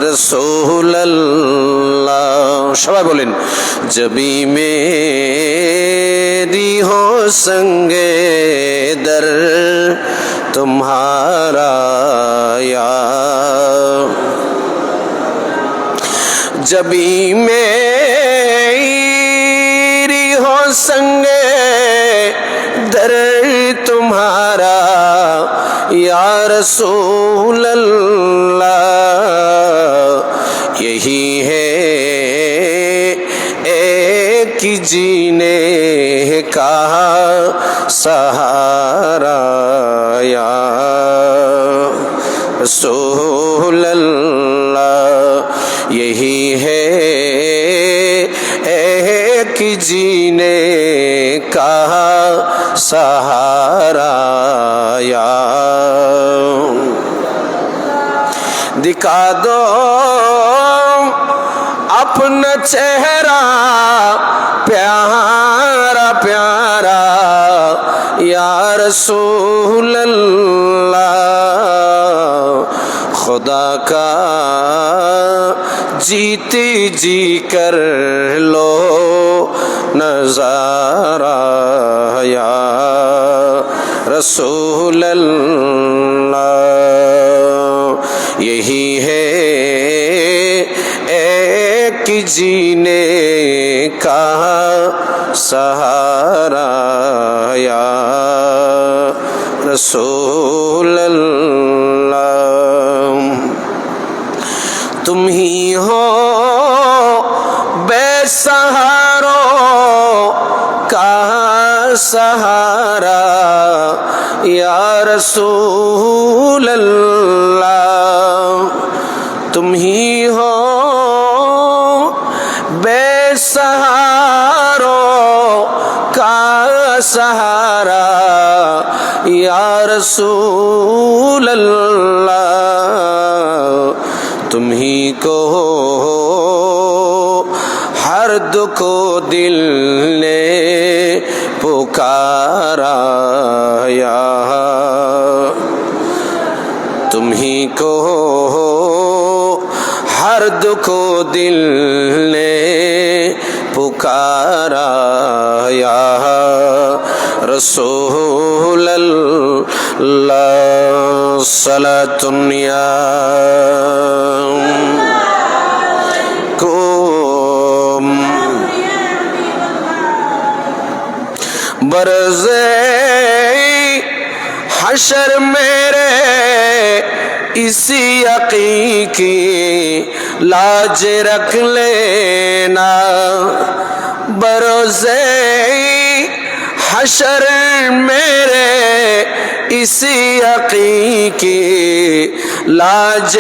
রসূল আল্লাহ। সবাই বলেন, জবি মেরি হো সঙ্গে দর तुम्हारा या जबी मेरी हो संगे दर तुम्हारा या रसूल अल्लाह। यही है एक जीने का सहारा या रसूल अल्लाह। यही है एक जीने का सहारा या। दिखा दो अपना चेहरा प्यारा प्यारा या रसूल अल्लाह। खुदा का जीती जी कर लो नज़ारा या रसूल अल्लाह। यही है एक जीने का सहारा या रसूल अल्लाह। तुम ही हो बेसहारों का सहारा या रसूल अल्लाह। तुम ही हो बेसहारों का सहारा या रसूल अल्लाह। तुम ही को हर दुख दिल ने पुकारा या। तुम ही को हर दुख दिल ने पुकारा या रसूल अल्लाह। सलातुन या कुम बरज़े हशर मेरे इसी यकीन की लाज रख लेना। बरोज़े हशर मेरे इसी यकीन की लाज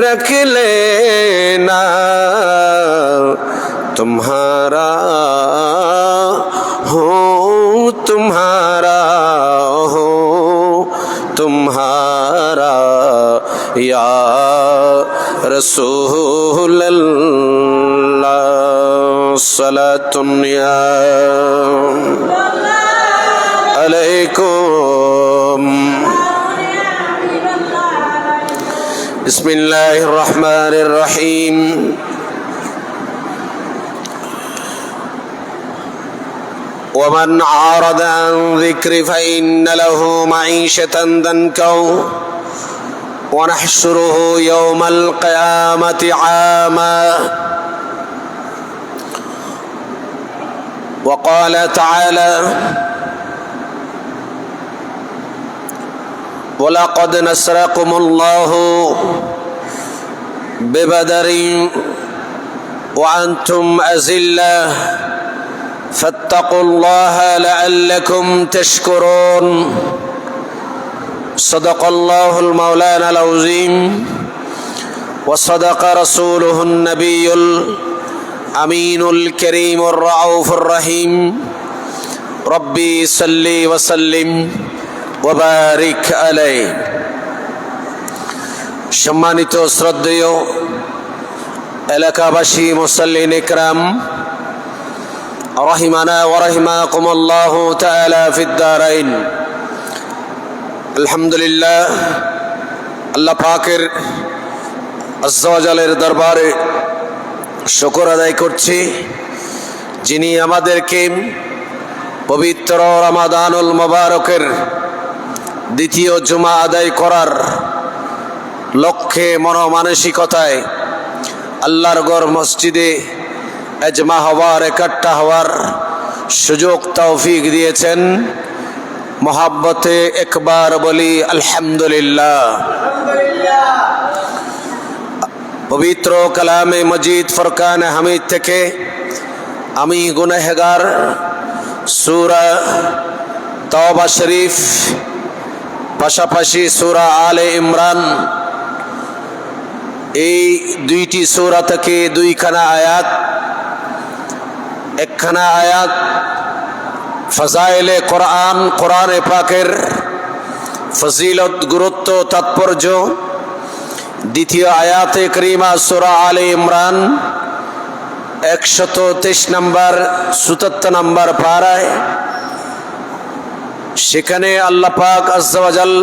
रख लेना। तुम्हारा हो तुम्हारा हो तुम्हारा या रसूल अल्लाह। सलातुन या अलैकुम। बिस्मिल्लाहिर रहमानिर रहीम। ومن أعرض عن ذكري فإن له معيشة ضنكا ونحشره يوم القيامة عاما. وقال تعالى ولقد نصركم الله ببدر وأنتم أذلة فاتقوا الله لعلكم تشكرون. صدق الله المولانا العظيم وصدق رسوله النبي الأمين الكريم الرؤوف الرحيم. ربي صل وسلم وبارك عليه. সম্মানিত শ্রদ্ধেয় এলাকাবাসী, মুসল্লিন ইকরাম, রহিমানা ওয়া রাহিমাকুমুল্লাহু তাআলা ফিদ দারাইন। আলহামদুলিল্লাহ, আল্লাহ পাকের আজ্জা ওয়া জালের দরবারে শুকর আদায় করছি, যিনি আমাদেরকে পবিত্র রমাদানুল মুবারকের দ্বিতীয় জুমা আদায় করার লক্ষ্যে মনোমানসিকতায় আল্লাহর ঘর মসজিদে এজমা হওয়ার, একাট্টা হওয়ার সুযোগ তৌফিক দিয়েছেন। মোহাব্বতে একবার বলি আলহামদুলিল্লাহ। পবিত্র কালামে মজিদ ফুরকান হামিদ থেকে আমি গুনাহগার সূরা তাওবা শরীফ, পাশাপাশি সূরা আলে ইমরান, এই দুইটি সূরা থেকে দুইখানা আয়াত, একখানা আয়াত ফাজাইলে কোরআন, কোরআনে পাকের ফজিলত, গুরুত্ব, তাৎপর্য। দ্বিতীয় আয়াতে করিমা সূরা আলে ইমরান 123 নম্বর 77 নম্বর পারায়, সেখানে আল্লাহ পাক আজ্জা ওয়া জাল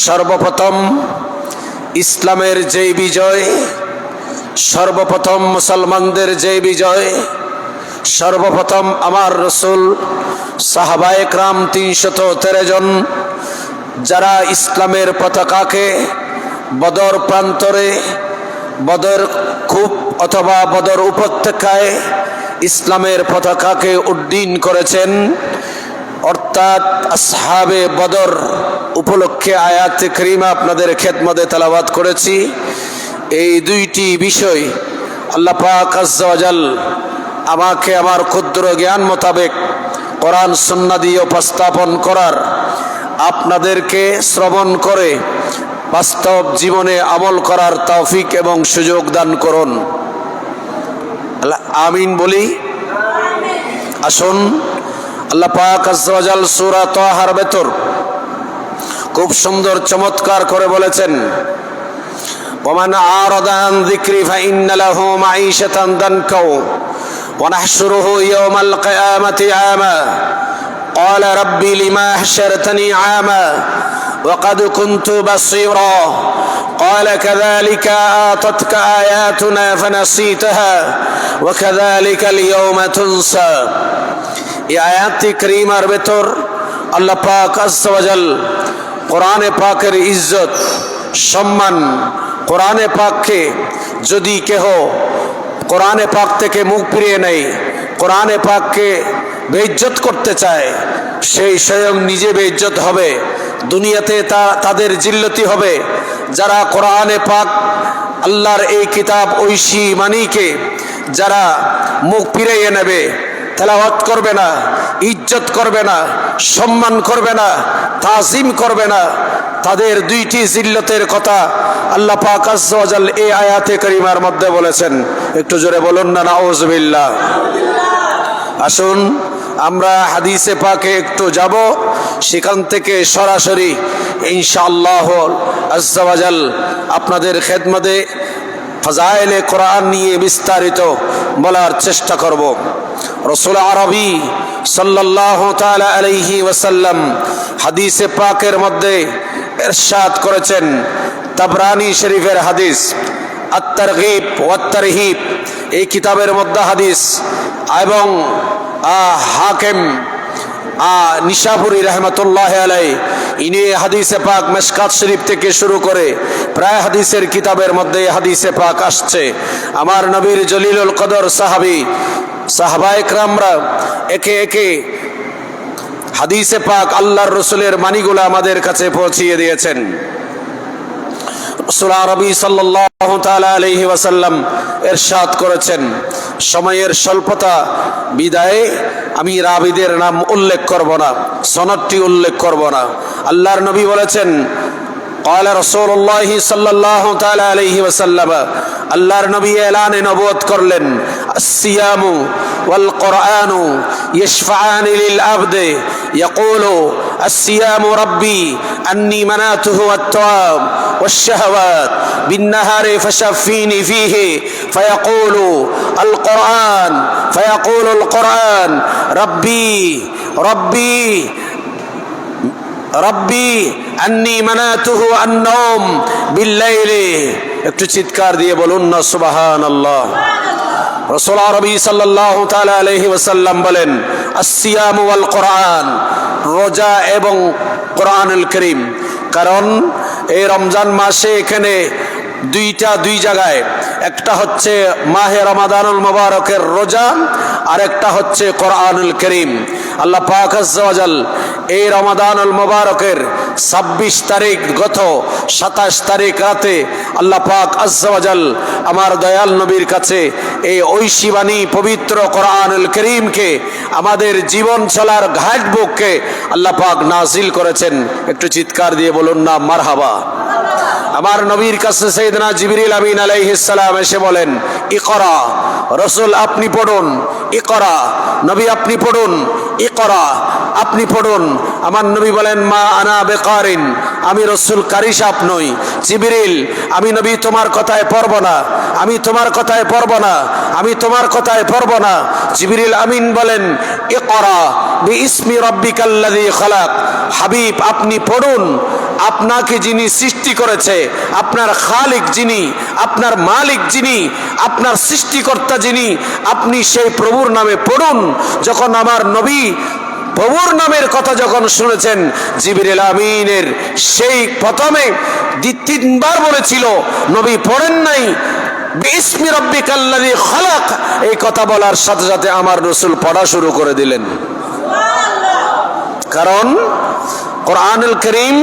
সর্বপ্রথম ইসলামের যেই বিজয়, সর্বপ্রথম মুসলমানদের যেই বিজয়, সর্বপ্রথম আমার রসুল সাহাবায়ে কেরাম 313 জন যারা ইসলামের পতাকাকে বদর প্রান্তরে, বদর কূপ অথবা বদর উপত্যকায় ইসলামের পতাকাকে উড্ডীন করেছেন, অর্থাৎ আসহাবে বদর উপলক্ষে আয়াত কারিমা আপনাদের খেদমতে তেলাওয়াত করেছি। এই দুইটি বিষয় আল্লাহ পাক আজ্জা ওয়া জাল আমাকে আমার ক্ষুদ্র জ্ঞান মোতাবেক কোরআন সুন্নাহ দিয়ে উপস্থাপন করার, আপনাদেরকে শ্রবণ করে বাস্তব জীবনে আমল করার তৌফিক এবং সুযোগ দান করুন। আমিন বলি। আসুন, আল্লাহ পাক আজ্জা ওয়া জাল সূরা তাহার ভেতর খুব সুন্দর চমৎকার করে বলেছেন, ওমান আরাদা আন যিকরি ফাইন্না লাহু মাঈশাতান দানকা ওয়া নাহশুরুহু ইয়াওমাল কিয়ামাতি আমা ক্বালা রাব্বি লিমা হাশারতানি আমা ওয়া ক্বাদ কুনতু বাসীরা ক্বালা কাযালিকা আতাতকা আয়াতুনা ফানাসীতাহা ওয়া কাযালিকাল ইয়াওমা তুনসা। এই আয়াতটি কারীমার ভেতর আল্লাহ পাক আজ্জা ওয়া জাল কোরআনে পাকের ইজ্জত, সম্মান, কোরআনে পাককে যদি কেহ কোরআনে পাক থেকে মুখ ফিরিয়ে নেয়, কোরআনে পাককে বেইজ্জত করতে চায়, সেই স্বয়ং নিজে বেইজ্জত হবে, দুনিয়াতে তাদের জিল্লতি হবে। যারা কোরআনে পাক আল্লাহর এই কিতাব ঐশী মানিকে যারা মুখ ফিরিয়ে নেবে, তেলাওয়াত করবে না, ইজ্জত করবে না, সম্মান করবে না, তাজিম করবে না, তাদের দুইটি জিল্লতের কথা আল্লাহ পাক আজ্জা ওয়া জাল এই আয়াতে কারিমার মধ্যে বলেছেন। একটু জোরে বলুন না নাউযুবিল্লাহ। আসুন আমরা হাদিসে পাকে একটু যাব, সেখান থেকে সরাসরি ইনশাআল্লাহ আজ্জা ওয়া জাল আপনাদের খেদমতে ফাজাইলে কোরআন নিয়ে বিস্তারিত বলার চেষ্টা করব। রাসূল আরবি সাল্লাল্লাহু তাআলা আলাইহি ওয়াসাল্লাম হাদিসে পাকের মধ্যে ইরশাদ করেছেন, তাবরানী শরীফের হাদিস, আত-তারগীব ওয়াত তারহিব এই কিতাবের মধ্যে হাদিস, এবং হাকিম নিশাপুরি রহমতুল্লাহ আলাইহি ইনি হাদিসে পাক মিশকাত শরীফ থেকে শুরু করে প্রায় হাদিসের কিতাবের মধ্যে হাদিসে পাক আসছে। আমার নবীর জলিলুল কদর সাহাবায়ে কেরামরা একে একে হাদিসে পাক আল্লাহর রসুলের মানিগুলো আমাদের কাছে পৌঁছিয়ে দিয়েছেন। রাসূল আরবি সাল্লাল্লাহু তাআলা আলাইহি ওয়াসাল্লাম ইরশাদ করেছেন, সময়ের স্বল্পতা বিদায়ে আমি রাবিদের নাম উল্লেখ করব না, সনদটি উল্লেখ করব না। আল্লাহর নবী বলেছেন, قال رسول الله صلى الله تعالى عليه وسلم, আল্লাহর নবী এলানে নবুয়ত করলেন, الصيام والقرآن يشفعان للعبد يقول الصيام ربي أني منعته الطعام والشهوات بالنهار فشفيني فيه فيقول القرآن ربي أني منعته النوم بالليل একটু চিৎকার দিয়ে বলুন না সুবহানাল্লাহ। রাসূল আরবি সাল্লাল্লাহু তাআলা আলাইহি ওয়াসাল্লাম বলেন, আসসিয়াম ওয়াল কোরআন, রোজা এবং কোরআনুল কারীম। কারণ এই রমজান মাসে এখানে দুই জায়গায়, একটা হচ্ছে মাহে রমাদানুল মুবারকের রোজা, আর একটা হচ্ছে কোরআনুল কারীম। আল্লাহ পাক আজ্জা ওয়া জাল এই রমাদানুল মুবারকের 26 তারিখ গত 27 তারিখ রাতে আল্লাহ পাক আজ্জা ওয়া জাল আমার দয়াল নবীর কাছে এই ঐশী বাণী পবিত্র কোরআনুল কারীমকে আমাদের জীবন চলার ঘাট বুককে আল্লাহ পাক নাজিল করেছেন। একটু চিৎকার দিয়ে বলুন না মারহাবা। আমার নবীর কাছে সাইয়েদনা জিবরিল আমিন আলাইহিস সালাম এসে বলেন, ইকরা, রাসূল আপনি পড়ুন। ইকরা, নবী আপনি পড়ুন। ইকরা, আপনি পড়ুন। আমার নবী বলেন, মা আনা বিকারিন, আমি রাসূল কারি সাহেব নই। জিবরিল, আমি নবী তোমার কথায় পড়ব না, আমি তোমার কথায় পড়ব না, আমি তোমার কথায় পড়ব না। জিবরিল আমিন বলেন, ইকরা বিইসমি রাব্বিকাল্লাযী খালাক, হাবিব আপনি পড়ুন। আপনাকে যিনি সৃষ্টি করেছে, আপনার খালিক যিনি, আপনার মালিক যিনি, আপনার সৃষ্টিকর্তা যিনি, আপনি সেই প্রভুর নামে পড়ুন। যখন আমার নবী প্রভুর নামের কথা যখন শুনেছেন, জিবরিল আমিনের সেই প্রথমে 3বার বলেছিল, নবী পড়েন নাই বিইসমি রাব্বিকাল্লাযী খালাক, এই কথা বলার সাথে সাথে আমার রাসূল পড়া শুরু করে দিলেন। কারণ কোরআনুল কারীম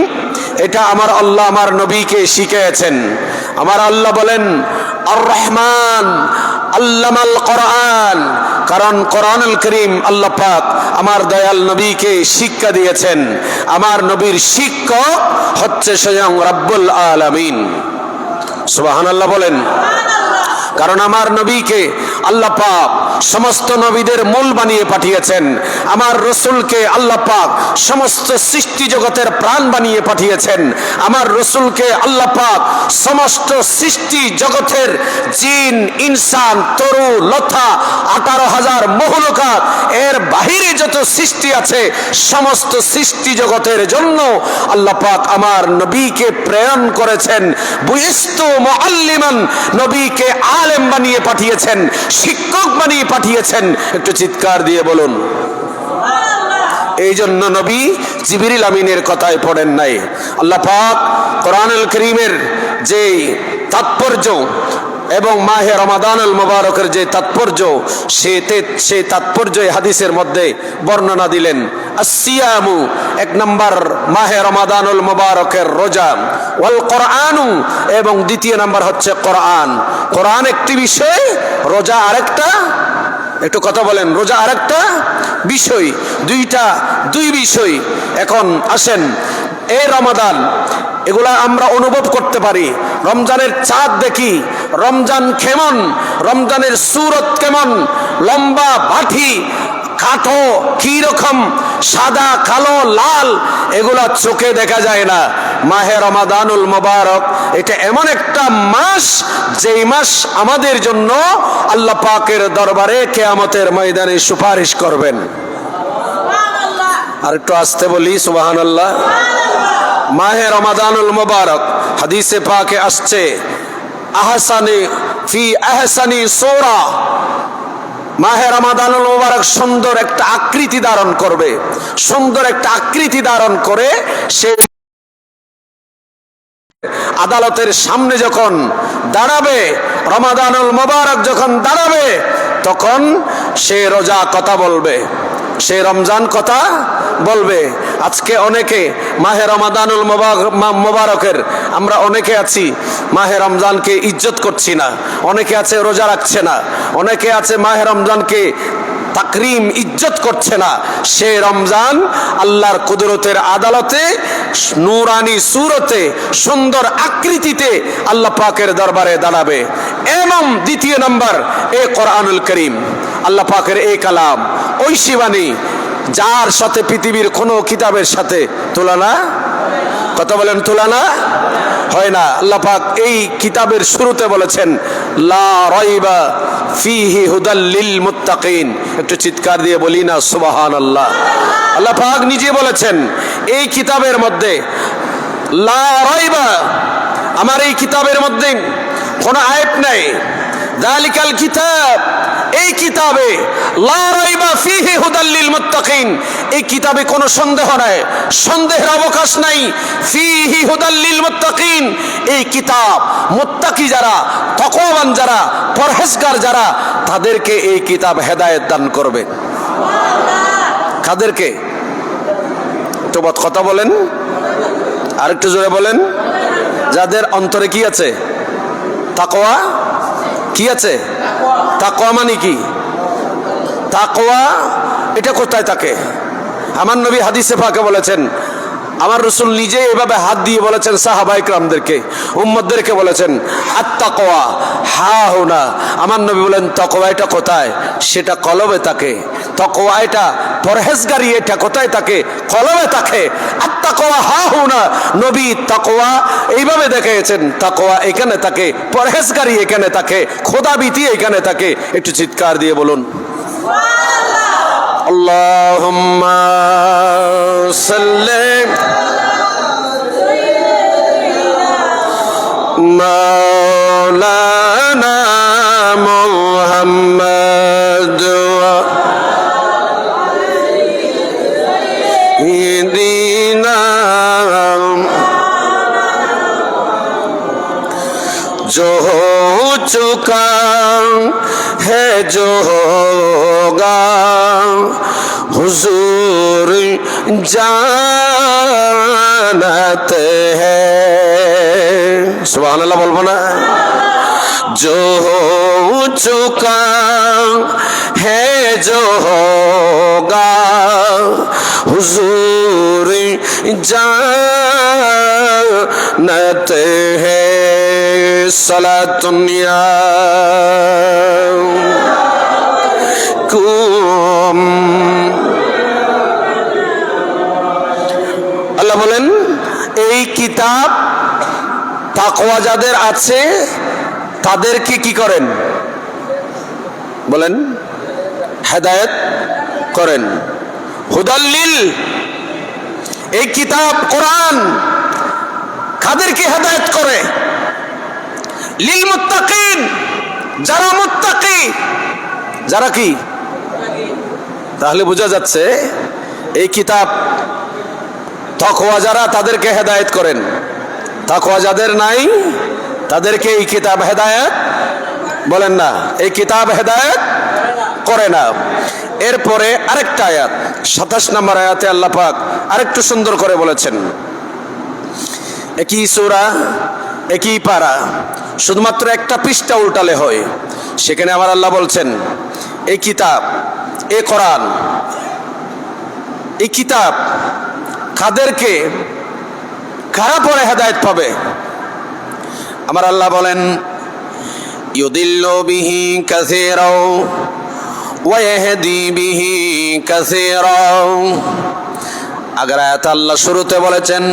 এটা আমার আল্লাহ আমার নবীকে শিখিয়েছেন। আমার আল্লাহ বলেন, আর রহমান আল্লামাল কোরআন, কারণ কোরআনুল কারীম আল্লাহ পাক আমার দয়াল নবীকে শিক্ষা দিয়েছেন। আমার নবীর শিক্ষক হচ্ছে স্বয়ং রব্বুল আলামিন। সুবহানাল্লাহ বলেন। কারণ আমার নবীকে আল্লাহ পাক সমস্ত নবীদের মূল বানিয়ে পাঠিয়েছেন। আমার রসুলকে আল্লাহ পাক সমস্ত সৃষ্টি জগতের প্রাণ বানিয়ে পাঠিয়েছেন। আমার রসুলকে আল্লাহ পাক সমস্ত সৃষ্টি জগতের জিন, ইনসান, তরু, লতা, 18,000 মখলুকাত, এর বাহিরে যত সৃষ্টি আছে সমস্ত সৃষ্টি জগতের জন্য আল্লাহ পাক আমার নবীকে প্রেরণ করেছেন। বুইস্তু মুআল্লিমান, নবীকে আলেম বানিয়ে পাঠিয়েছেন, শিক্ষক বানিয়ে পাঠিয়েছেন। একটু চিৎকার দিয়ে বলুন। এই জন্য নবী জিবরিল আমিনের কথায় পড়েন নাই। আল্লাহ পাক কোরআনুল কারীমের যে তাৎপর্য এবং মাহে রমাদানুল মুবারকের যে তাৎপর্য, সেই তাৎপর্য হাদিসের মধ্যে বর্ণনা দিলেন। আসসিয়ামু, 1 নম্বর মাহে রমাদানুল মুবারকের রোজা, ওয়াল কোরআনু, এবং 2 নম্বর হচ্ছে কোরআন। কোরআন একটি বিষয়, রোজা আরেকটা। একটু কথা বলেন, রোজা আরেকটা বিষয়, দুই বিষয়। এখন আসেন, এই রমাদান এগুলা আমরা অনুভব করতে পারি। রমজানের চাঁদ দেখি, রমজান কেমন, রমজানের সূরত কেমন, লম্বা, বাঠি, কাঠো, কি রকম, সাদা, কালো, লাল, এগুলা চোখে দেখা যায় না। মাহে রমাদানুল মুবারক এটা এমন একটা মাস, যেই মাস আমাদের জন্য আল্লাহ পাকের দরবারে কিয়ামতের ময়দানে সুপারিশ করবেন। আর একটু আস্তে বলি সুবহানাল্লাহ। মাহে রমাদানুল মুবারক হাদিসে পাকে আসছে, আহসানি ফি আহসানি সূরা, মাহে রমাদানুল মুবারক সুন্দর একটা আকৃতি ধারণ করবে, সুন্দর একটা আকৃতি ধারণ করে সে আদালতের সামনে যখন দাঁড়াবে, রমাদানুল মুবারক যখন দাঁড়াবে, তখন সে রোজা কথা বলবে, সে রমজান কথা বলবে। আজকে অনেকে মাহে রমাদানুল মুবারকের আমরা অনেকে আছি মাহে রমজানকে ইজ্জত করছি না, অনেকে আছে রোজা রাখছে না, অনেকে আছে মাহে রমজানকে তাকরিম ইজ্জত করছে না। সে রমজান আল্লাহর কুদরতের আদালতে নূরানি সূরতে সুন্দর আকৃতিতে আল্লাহ পাকের দরবারে দাঁড়াবে। এবং 2 নম্বর এই কোরআনুল কারীম, আল্লাহ পাকের এই কালাম, ঐশী বাণী, যার সাথে পৃথিবীর কোনো কিতাবের সাথে তুলনা, কথা বলেন, তুলনা হয় না। আল্লাহ পাক এই কিতাবের শুরুতে বলেছেন, লা রাইবা ফিহি হুদাল লিল মুত্তাকিন। একটু চিৎকার দিয়ে বলি না সুবহানাল্লাহ। আল্লাহ পাক নিজে বলেছেন এই কিতাবের মধ্যে লা রাইবা, আমার এই কিতাবের মধ্যে কোনো আয়াত নাই। যালিকাল কিতাব, এই কিতাবে লা রাইবা ফীহি হুদাল লিল মুত্তাকিন, এই কিতাবে কোনো সন্দেহ নাই, সন্দেহের অবকাশ নাই। ফীহি হুদাল লিল মুত্তাকিন, এই কিতাব মুত্তাকি যারা, তাকওয়াবান যারা, পরহেজগার যারা, তাদেরকে এই কিতাব হেদায়েত দান করবে। কাদেরকে? তো কথা বলেন, আরেকটু জোরে বলেন। যাদের অন্তরে কি আছে? তাকওয়া। কি আছে? তাকওয়া মানে কি? তাকওয়া এটা কোথায় থাকে? আমার নবী হাদিসে পাকে বলেছেন, আমার রাসূল নিজে এভাবে হাত দিয়ে বলেছেন সাহাবায়ে কেরামদেরকে, উম্মতদেরকে বলেছেন, আত-তাকওয়া হাহুনা। আমার নবী বলেন তাকওয়া এটা কোথায়? সেটা কলবে থাকে। তাকওয়া এটা পরহেজগারি, এটা কোথায় থাকে? কলবে থাকে। আত-তাকওয়া হাহুনা, নবী তাকওয়া এইভাবে দেখিয়েছেন, তাকওয়া এখানে থাকে, পরহেজগারি এখানে থাকে, খোদাভীতি এখানে থাকে। একটু চিৎকার দিয়ে বলুন সুবহানাল্লাহ। আল্লাহুম্মা সাল্লি মাওলানা মুহাম্মদ ওয়া ইদিনা जो हो चुका है जो होगा हुजूर जानते हैं। सुभान अल्लाह बोल बोला। जो हो चुका है जो होगा हुजूर जानते हैं। सलातुन्या कुम। আল্লাহ বলেন এই কিতাব তাকওয়া যাদের আছে তাদেরকে কি করেন? বলেন হেদায়েত করেন। হুদাল্লিল, এই কিতাব কোরআন কাদেরকে হেদায়েত করে? লিল মুত্তাকিন, যারা মুত্তাকি। যারা কি? তাহলে বোঝা যাচ্ছে এই কিতাব তাকওয়া যারা, তাদেরকে হেদায়েত করেন। তাকওয়া যাদের নাই তাদেরকে এই কিতাব হেদায়েত বলেন না, এই কিতাব হেদায়েত করে না। এরপরে আরেকটা আয়াত, 27 নম্বর আয়াতে আল্লাহ পাক আরেকটু সুন্দর করে বলেছেন, একই সূরা একই পারা, শুধুমাত্র একটা পৃষ্ঠা উল্টালে হয়। সেখানে আমার আল্লাহ বলছেন এই কিতাব, এই কোরআন, এই কিতাব কাদেরকে, কারা পড়ে হেদায়েত পাবে? আমার আল্লাহ বলেন ইউদিল্লু বিহি কাসীরা ওয়া ইয়াহদি বিহি কাসীরা। আগের আয়াত আল্লাহ শুরুতে বলেছেন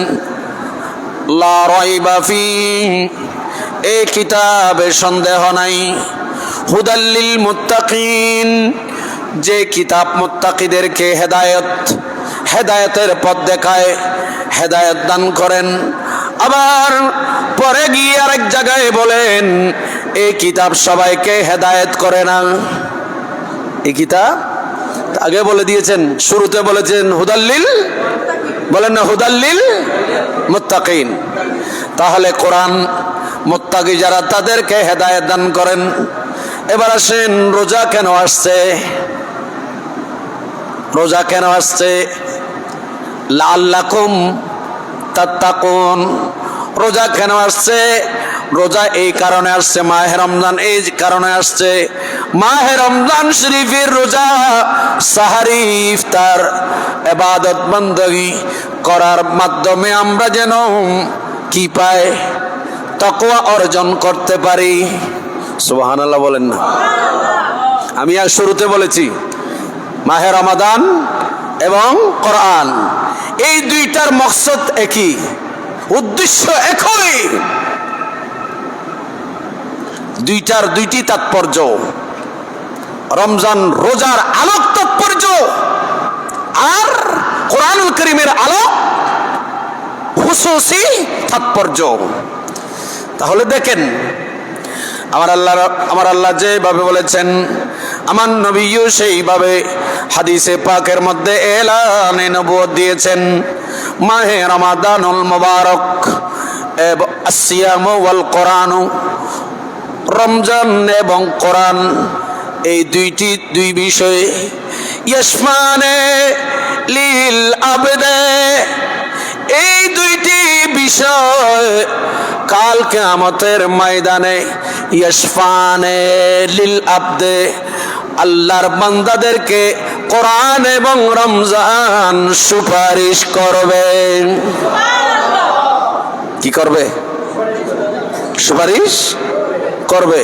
লা রাইবা ফীহি, এই কিতাবে সন্দেহ নাই, হুদাল লিল মুত্তাকিন, যে কিতাব মুত্তাকিদেরকে হেদায়েতের পথ দেখায়, হেদায়েত দান করেন। আবার পরে গিয়ে আরেক জায়গায় বলেন এই কিতাব সবাইকে হেদায়েত করে না। এই কিতাব আগে বলে দিয়েছেন, শুরুতে বলেছেন হুদাল্লিল, বলেন না হুদাল্লিল মুত্তাকিন। তাহলে কোরআন মুত্তাকি যারা, তাদেরকে হেদায়েত দান করেন। এবার আসেন রোজা কেন আসছে? রোজা কেন আসছে? লাআল্লাকুম তাত্তাকুন। রোজা কেন আসছে? রোজা এই কারণে আসছে, মাহে রমজান এই কারণে আসছে। মাহে রমজান শরীফের রোজা, সাহারি, ইফতার, ইবাদত বندگی করার মাধ্যমে আমরা যেন কি পাই? তাকওয়া অর্জন করতে পারি। সুবহানাল্লাহ বলেন না। আমি আর শুরুতে বলেছি মাহে রমাদান এবং কোরআন, এই দুইটার মকসদ একই, উদ্দেশ্য একই, দুইটার দুইটি তাৎপর্য। রমজান রোজার আলোক তাৎপর্য, আর কোরআনুল কারীমের আলোক হুসুসি তাৎপর্য। তাহলে দেখেন আমার আল্লাহ যেভাবে বলেছেন, আমার নবীও সেইভাবে হাদিসে পাকের মধ্যে এলানে নবুয়ত দিয়েছেন। মাহে রমাদানুল মুবারক এবং আসিয়াম ওয়াল কোরআন, রমজান এবং কোরআন এই দুই বিষয়ে ইয়াসমানে লিল আবদে, এই দুইটি বিষয় কাল কিয়ামতের ময়দানে ইয়াসফানে লিল আবদে, আল্লাহর বান্দাদেরকে কোরআন এবং রমজান সুপারিশ করবে। কি করবে? সুপারিশ করবে।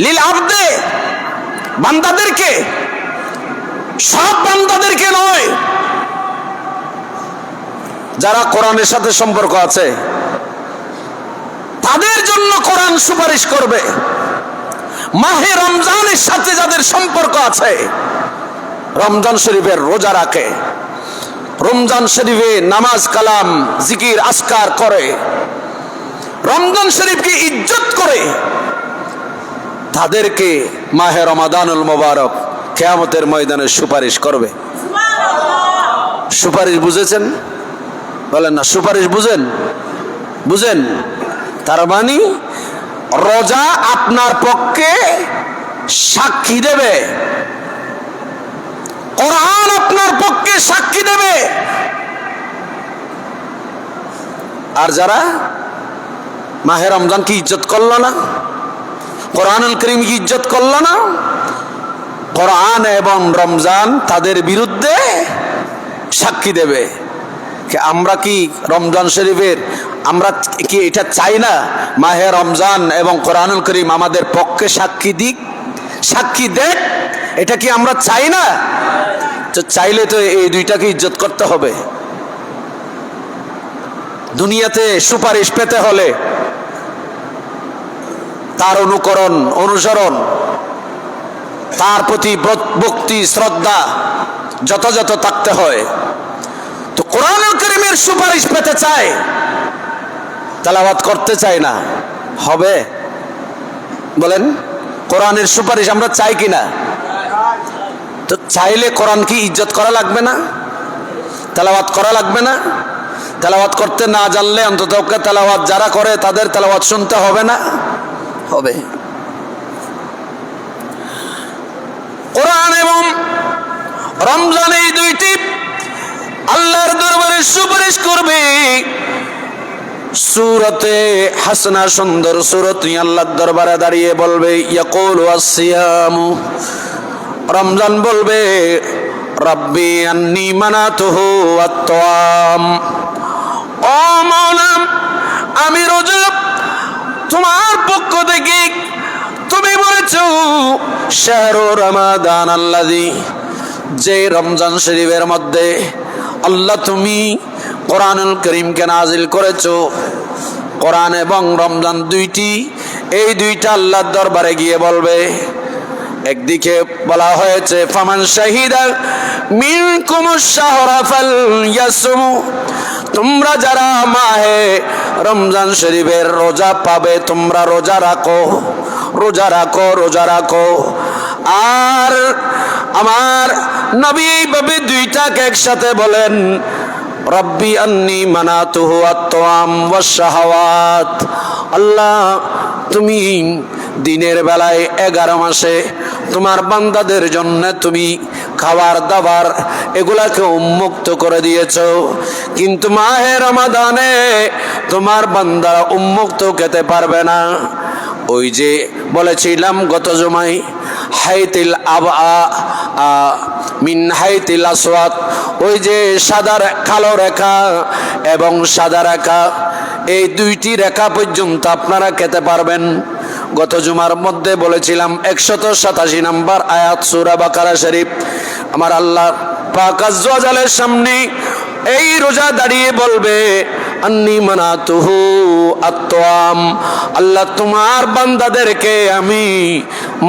লিল আবদে, বান্দাদেরকে, সব বান্দাদেরকে নয়, যারা কোরআনের সাথে সম্পর্ক আছে তাদের জন্য কোরআন সুপারিশ করবে। মাহে রমজানের সাথে যাদের সম্পর্ক আছে, রমজান শরীফের রোজা রাখে, রমজান শরীফে নামাজ কালাম জিকির আসকার করে, রমজান শরীফকে ইজ্জত করে, তাদেরকে মাহে রমাদানুল মুবারক কিয়ামতের ময়দানে সুপারিশ করবে। সুপারিশ বুঝেছেন? বলেন না, সুপারিশ বুঝেন? তার মানে রোজা আপনার পক্ষে সাক্ষী দেবে, কোরআন আপনার পক্ষে সাক্ষী দেবে। আর যারা মাহে রমজান কি ইজ্জত করলো না, কোরআনুল কারীম কি ইজ্জত করলো না, কোরআন এবং রমজান তাদের বিরুদ্ধে সাক্ষী দেবে। আমরা কি রমজান শরীফের, আমরা কি এটা চাই না মাহে রমজান এবং কোরআনুল কারীম আমাদের পক্ষে সাক্ষী দেখ? এটা কি আমরা চাই না? তো চাইলে তো এই দুইটাকে ইজ্জত করতে হবে। দুনিয়াতে সুপারিশ পেতে হলে তার অনুকরণ, অনুসরণ, তার প্রতি ভক্তি শ্রদ্ধা যথাযথ থাকতে হয়। তো কোরআনুল কারীমের সুপারিশ পেতে চায়, তেলাওয়াত করতে চায় না, হবে? বলেন, কোরআনের সুপারিশ আমরা চাই কিনা? তো চাইলে কোরআন কি ইজ্জত করা লাগবে না? তেলাওয়াত করা লাগবে না? তেলাওয়াত করতে না জানলে অন্তত তেলাওয়াত যারা করে তাদের তেলাওয়াত শুনতে হবে না? হবে। কোরআন এবং রমজান এই দুইটি আল্লাহর দরবারে সুপারিশ করবে। সূরাতে হাসানা, সুন্দর সূরত, আল্লাহর দরবারে দাঁড়িয়ে বলবে ইয়াকুলু আসসিয়ামু, রমজান বলবে রাব্বি আন্নী মানাতুহু আত-তাম, ও মাওলা আমি রোজা তোমার পক্ষ থেকে, তুমি বলেছো শাহরু রমাদান আল্লাযী, যে রমজান শরীফের মধ্যে আল্লাহ তুমি কোরআনুল কারীমকে নাজিল করেছো। কোরআন এবং রমজান দুইটি, এই দুইটা আল্লাহর দরবারে গিয়ে বলবে। একদিকে বলা হয়েছে ফামান শাহিদা মিনকুমুশ শাহরা ফালইয়াসুম, তোমরা যারা মাহে রমজান শরীফের রোজা পাবে তোমরা রোজা রাখো, রোজা রাখো, রোজা রাখো। আর আমার নবী এইভাবে দুইটাকে একসাথে বলেন রব্বি আন্নী মানাতুহু আত-তাম ওয়াশ-শাহাওয়াত, আল্লাহ তুমি দিনের বেলায় 11 মাসে তোমার বান্দাদের জন্য তুমি খাবার দাবার এগুলাকে উন্মুক্ত করে দিয়েছো, কিন্তু মাহে রমাদানে তোমার বান্দারা উন্মুক্ত খেতে পারবে না। ওই যে বলেছিলাম গত জুমায়, হাইতিল আবা মিন হাইতিল আসওয়াদ, ওই যে সাদা কালো রেখা এবং সাদা রেখা, এই দুইটি রেখা পর্যন্ত আপনারা খেতে পারবেন। গত জুমার মধ্যে বলেছিলাম 187 নম্বর আয়াত সূরা বাকারা শরীফ। আমার আল্লাহ পাক আয্যা ওয়া জালের সামনে এই রোজা দাঁড়িয়ে বলবে আন্নী মানাতুহু আত-তাম, আল্লাহ তোমার বান্দাদেরকে আমি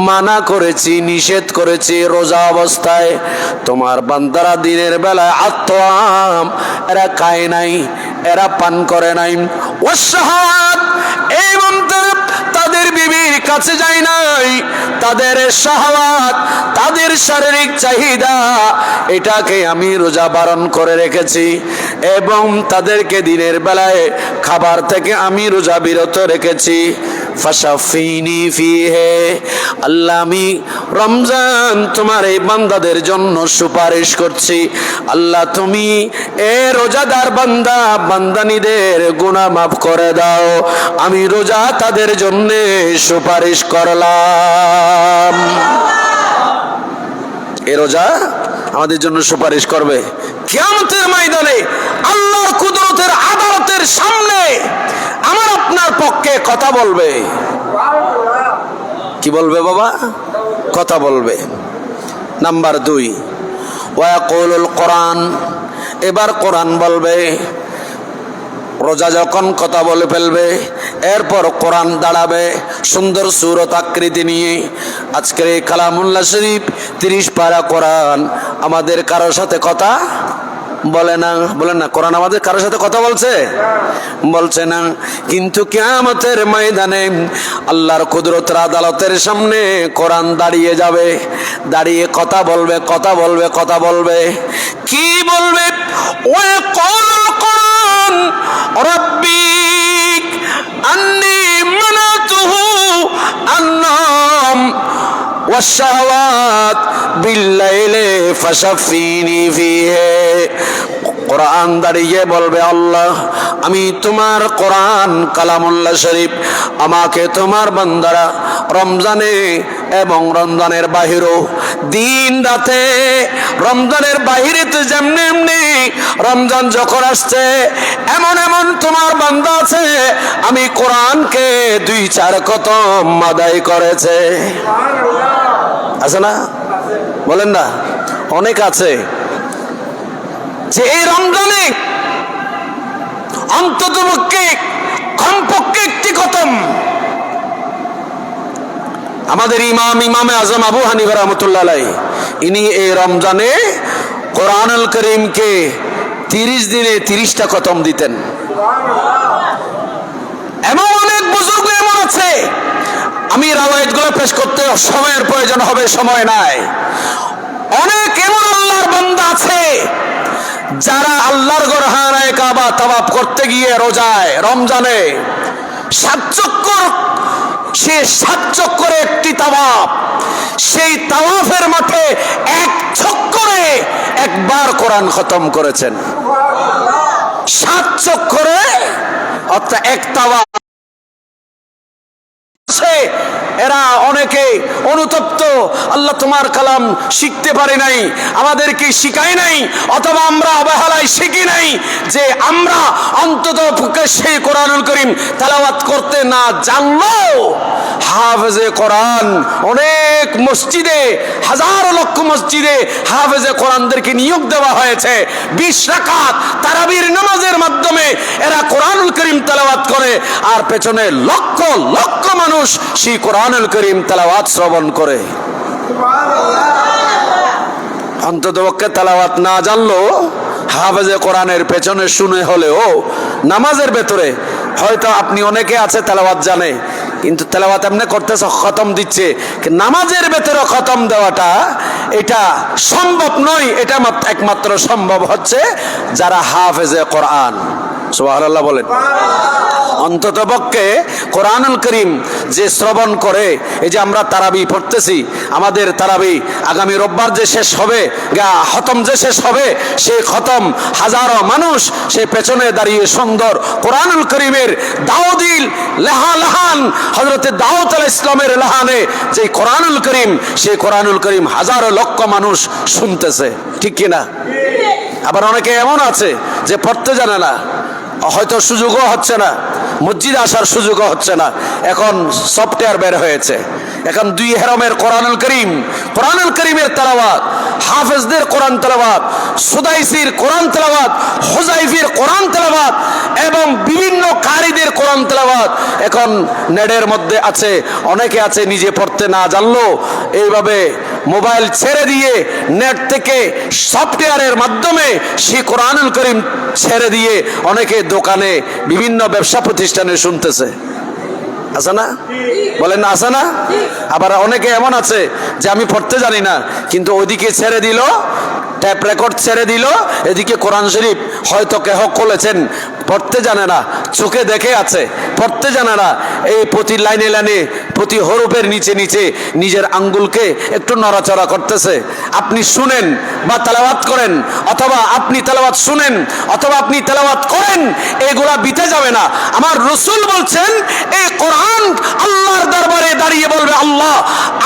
মানা করেছি, নিষেধ করেছি রোজা অবস্থায়। তোমার বান্দারা দিনের বেলায় আত-তাম এরা খায় নাই, এরা পান করে নাই। ওয়াশ-শাহাওয়াত, এই মন্ত্র তাদের বিবির কাছে যায় নাই, তাদের শাহওয়াত, তাদের শারীরিক চাহিদা এটাকে আমি রোজা বারণ করে রেখেছি, এবং তাদেরকে দিনের বেলায় খাবার থেকে আমি রোজা বিরত রেখেছি। ফাশাফিনি ফিহে, আল্লাহ আমি রমজান তোমার এই বান্দাদের জন্য সুপারিশ করছি। আল্লাহ তুমি এ রোজাদার বান্দা বান্দানীদের গুনাহ মাফ করে দাও, আমি রোজা তাদের জন্য সুপারিশ করলাম। এ রোজা আমাদের জন্য সুপারিশ করবে কিয়ামতের ময়দানে, আল্লাহর কুদরতের আদালতের সামনে আমার আপনার পক্ষে কথা বলবে। কি বলবে বাবা? কথা বলবে। নাম্বার 2, ওয়ায়াকুলুল কোরআন, এবার কোরআন বলবে। রোজা যখন কথা বলে ফেলবে, এরপর কোরআন দাঁড়াবে সুন্দর সূরত আকৃতি নিয়ে। আজকের এই কালামুল্লাহ শরীফ 30 পারা কোরআন আমাদের কারোর সাথে কথা বলে না, বলেন না? কোরআন আমাদের কারোর সাথে কথা বলছে? বলছে না। কিন্তু কিয়ামতের ময়দানে আল্লাহর কুদরতের আদালতের সামনে কোরআন দাঁড়িয়ে যাবে, দাঁড়িয়ে কথা বলবে, কথা বলবে, কথা বলবে। কি বলবে? ওয়ায়াকুলুল কোরআন রব্বি আন্নী মানাতুহু আন-নাম ওয়াশ-শাহওয়াত বিল-লাইলি ফাশাফিনি ফিহি। কোরআন দাঁড়িয়ে বলবে, আল্লাহ আমি তোমার কোরআন কালামুল্লাহ শরীফ আমাকে তোমার বান্দারা রমজানে এবং রমজানের বাহিরেও, দিন রাতে রমজানের বাহিরে তো যেমনি এমনি রমজান যখন আসছে, এমন এমন তোমার বান্দা আছে আমি কোরআনকে 2-4 খতম আদায় করেছে। আছে না? বলেন না? অনেক আছে যে এই রমজানে অন্ততপক্ষে কমপক্ষে 1টি খতম। আমাদের ইমামে আজম আবু হানিফা রাহমাতুল্লাহ আলাইহি, ইনি এই রমজানে কোরআনুল কারীমকে 30 দিনে 30টা খতম দিতেন। এমন অনেক বুজুর্গ এমন আছে, আমি রাওয়ায়াতগুলো পেশ করতে সময়ের প্রয়োজন হবে, সময় নাই। অনেক এমন আল্লাহর বান্দা আছে যারা আল্লাহর ঘর হারায় কাবা তাওয়াফ করতে গিয়ে রোজায় রমজানে 7 চক্কর, সে 7 চক্করে একটি তাওয়াফ, সেই তাওয়াফের মাঠে 1 চক্করে একবার কোরআন খতম করেছেন। 7 চক্করে অর্থাৎ 1 তাওয়াফ। এরা অনেকে অনুতপ্ত, আল্লাহ তোমার কালাম শিখতে পারি নাই, আমাদেরকে শিখাই নাই, অথবা আমরা অবহেলায় শিখি নাই যে আমরা অন্তত সেই কোরআনুল কারীম তেলাওয়াত করতে না জানলেও হাফেজে কোরআন অনেক মসজিদে, হাজার লক্ষ মসজিদে হাফেজে কোরআনদেরকে নিয়োগ দেওয়া হয়েছে। 20 রাকাত তারাবির নামাজের মাধ্যমে এরা কোরআনুল কারীম তেলাওয়াত করে, আর পেছনে লক্ষ লক্ষ মানুষ সেই কোরআনুল কারীম তেলাওয়াত শ্রবণ করে। অন্ততপক্ষে তেলাওয়াত না জানলেও হাফেজে কোরআনের পেছনে শুনে হলেও নামাজের ভেতরে হয়তো আপনি অনেকে আছে তেলাওয়াত জানে, কিন্তু তেলাওয়াত এমনি করতেছে, খতম দিচ্ছে, নামাজের ভেতরে খতম দেওয়াটা এটা সম্ভব নয়। এটা একমাত্র সম্ভব হচ্ছে যারা হাফেজে কোরআন। সুবহানাল্লাহ বলেন। অন্ততপক্ষে কোরআনুল কারীম যে শ্রবণ করে, এই যে আমরা তারাবি পড়তেছি, আমাদের তারাবি আগামী রোববার যে শেষ হবে, খতম যে শেষ হবে, সেই খতম হাজারো মানুষ সে পেছনে দাঁড়িয়ে সুন্দর কোরআনুল কারীমের দাউদিল লাহান হযরতে দাউদ আলাইহিস সালামের লাহানে যে কোরআনুল কারীম, সেই কোরআনুল কারীম হাজারো লক্ষ মানুষ শুনতেছে, ঠিক কিনা? আবার অনেকে এমন আছে যে পড়তে জানে না, হয়তো সুযোগও হচ্ছে না, মসজিদে আসার সুযোগও হচ্ছে না। এখন সফটওয়্যার বের হয়েছে, এখন 2 হেরমের কোরআনুল করিমের তেলাওয়াত, হাফেজদের কোরআন তেলাওয়াত, সুদাইসির কোরআন তেলাওয়াত, হুজাইফির কোরআন তেলাওয়াত এবং বিভিন্ন কারীদের কোরআন তেলাওয়াত এখন নেটের মধ্যে আছে। অনেকে আছে নিজে পড়তে না জানলো এইভাবে মোবাইল ছেড়ে দিয়ে নেট থেকে সফটওয়্যারের মাধ্যমে সেই কোরআনুল করিম ছেড়ে দিয়ে অনেকে দোকানে বিভিন্ন ব্যবসা প্রতিষ্ঠানে শুনতেছে। আছে না? বলেন না, আছে না? আবার অনেকে এমন আছে যে আমি পড়তে জানি না, কিন্তু ওইদিকে ছেড়ে দিল, ট্যাপ রেকর্ড ছেড়ে দিল, এদিকে কোরআন শরীফ হয়তো কেহ খুলেছেন, পড়তে জানে না, চোখে দেখে আছে, পড়তে জানে না, এই প্রতি লাইনে লাইনে প্রতি হরফের নিচে নিচে নিজের আঙ্গুলকে একটু নড়াচড়া করতেছে। আপনি শুনেন বা তেলাওয়াত করেন, অথবা আপনি তেলাওয়াত শুনেন অথবা আপনি তেলাওয়াত করেন, এগুলা বিতে যাবে না। আমার রাসূল বলছেন এই কোরআন আল্লাহর দরবারে দাঁড়িয়ে বলবে, আল্লাহ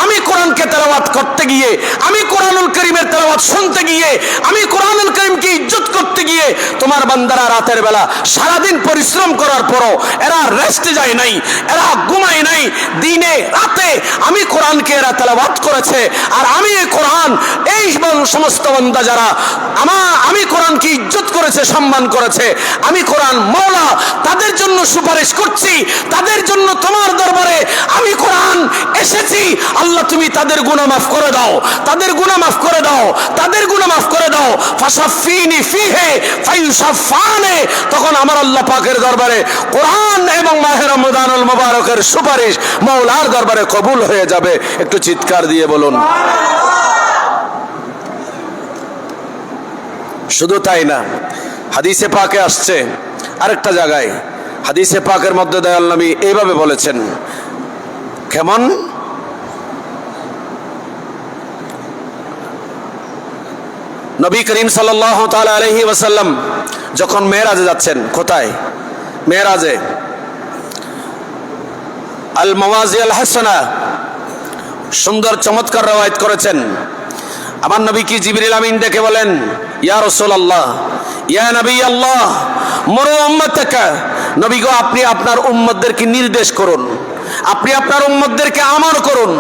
আমি কোরআনকে তেলাওয়াত করতে গিয়ে, আমি কোরআনুল কারীমের তেলাওয়াত শুনতে গিয়ে, আমি কোরআনুল কারীমকে ইজ্জত করতে গিয়ে তোমার বান্দারা রাতের বেলা সারাদিন পরিশ্রম করার পরও এরা রেস্টে যায় নাই, এরা ঘুমায় নাই, দিনে রাতে আমি কোরআনকে এরা তেলাওয়াত করেছে। আর আমি এই কোরআন, এই সমস্ত বান্দা যারা আমি কোরআনকে ইজ্জত করেছে, সম্মান করেছে, আমি কোরআন মওলা তাদের জন্য সুপারিশ করছি, তাদের জন্য তোমার দরবারে আমি কোরআন এসেছি। আল্লাহ তুমি তাদের গুনাহ মাফ করে দাও, তাদের গুনাহ মাফ করে দাও, তাদের গুনাহ মাফ করে দাও। ফাশাফিনি ফিহে ফায়ুশাফানে, তখন আমার আল্লাহ পাকের দরবারে কোরআন এবং মাহে রমজানুল মুবারকের সুপারিশ মাওলার দরবারে কবুল হয়ে যাবে। একটু চিৎকার দিয়ে বলুন। শুধু তাই না, হাদিসে পাকে আসছে আরেকটা জায়গায়, হাদিসে পাকের মধ্যে দয়াল নবী এইভাবে বলেছেন, কেমন? নবী করিম সাল্লাল্লাহু তাআলা আলাইহি ওয়াসাল্লাম যখন মেরাজে যাচ্ছেন, কোথায়? মেরাজে। আল মাওয়াজি আল হাসানা সুন্দর চমৎকার রওয়ায়াত করেছেন। আমার নবী কি জিবরিল আমিন ডেকে বলেন, ইয়া রাসূলুল্লাহ, ইয়া নবী আল্লাহ, মুরু উম্মাতাকা, নবী গো আপনি আপনার উম্মতদেরকে নির্দেশ করুন, আপনি আপনার উম্মতদেরকে আমর করুন,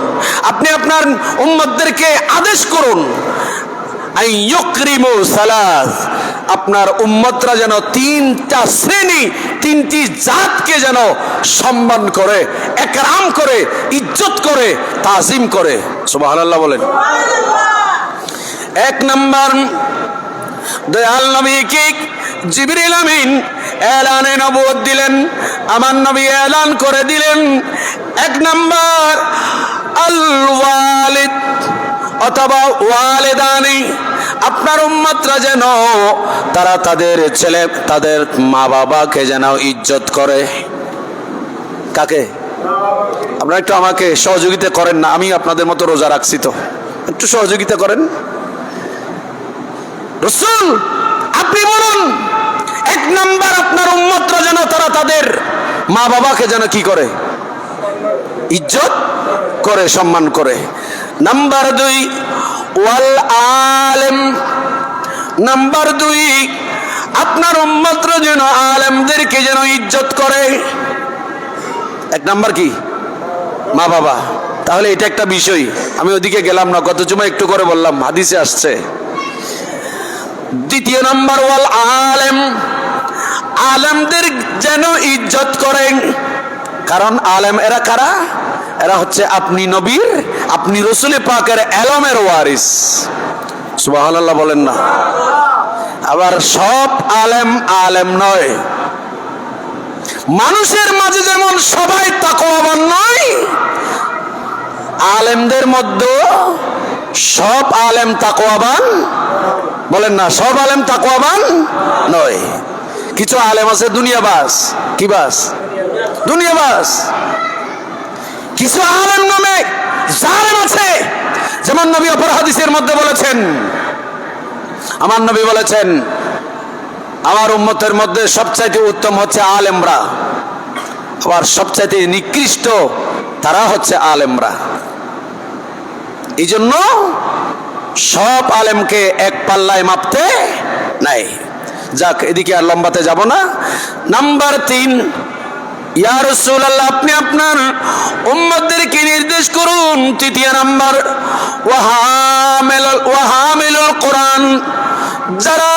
আপনি আপনার উম্মতদেরকে আদেশ করুন, আইয়ুকরিমু সালাস, আপনার উম্মতরা যেন 3টা শ্রেণী, 3টি জাতকে যেন সম্মান করে, একরাম করে, ইজ্জত করে, তাজিম করে। সুবহানাল্লাহ বলেন। 1 নাম্বার, দয়াল নবী কি জিবরিল আমিন এলানে নবুয়ত দিলেন, আমার নবী এলান করে দিলেন, 1 নাম্বার আল ওয়ালিদ অথবা ওয়ালিদানি, আপনার উম্মতরা যেন তারা তাদের ছেলে, তাদের মা বাবাকে যেন ইজ্জত করে। কাকে? আপনারা একটু আমাকে সহযোগিতা করেন না, আমি আপনাদের মতো রোজা রাখছি, তো একটু সহযোগিতা করেন। রাসূল আপনি বলুন, 1 নাম্বার আপনার উম্মতরা যেন তারা তাদের মা বাবাকে যেন কি করে? ইজ্জত করে, সম্মান করে। নাম্বার 2 ওয়াল আলেম, নাম্বার 2 আপনার উম্মতরা যেন আলেমদেরকে যেন ইজ্জত করে। 1 নাম্বার কি? মা বাবা। তাহলে এটা একটা বিষয়, আমি ওদিকে গেলাম না, গত জুমা একটু করে বললাম, হাদিসে আসছে। 2 নাম্বার ওয়াল আলেম, আলেমদের যেন ইজ্জত করেন, কারণ আলেম এরা কারা? এরা হচ্ছে আপনি নবীর, আপনি রাসূল পাকের এলমের ওয়ারিস। সুবহানাল্লাহ বলেন না। আবার সব আলেম আলেম নয়, মানুষের মাঝে যেমন সবাই তাকওয়াবান নয়, আলেমদের মধ্যে সব আলেম তাকওয়াবান, বলেন না, সব আলেম তাকওয়াবান নয়। কিছু আলেম আছে দুনিয়াবাজ। কি বাস? দুনিয়াবাজ। কিছু আলেম নামে জালেম আছে, যেমন নবী অপর হাদিসের মধ্যে বলেছেন, আমার নবী বলেছেন আমার উম্মতের মধ্যে সবচাইতে উত্তম হচ্ছে আলেমরা, আবার সবচাইতে নিকৃষ্ট তারা হচ্ছে আলেমরা। এই জন্য সব আলেমকে এক পাল্লায় মাপতে নাই। যাক, এদিকে আর লম্বাতে যাব না। নাম্বার 3 ইয়া রাসূলুল্লাহ, আপনি আপনার উম্মতদেরকে নির্দেশ করুন। তৃতীয় নাম্বার, ওয়াহামিলুল কোরআন, যারা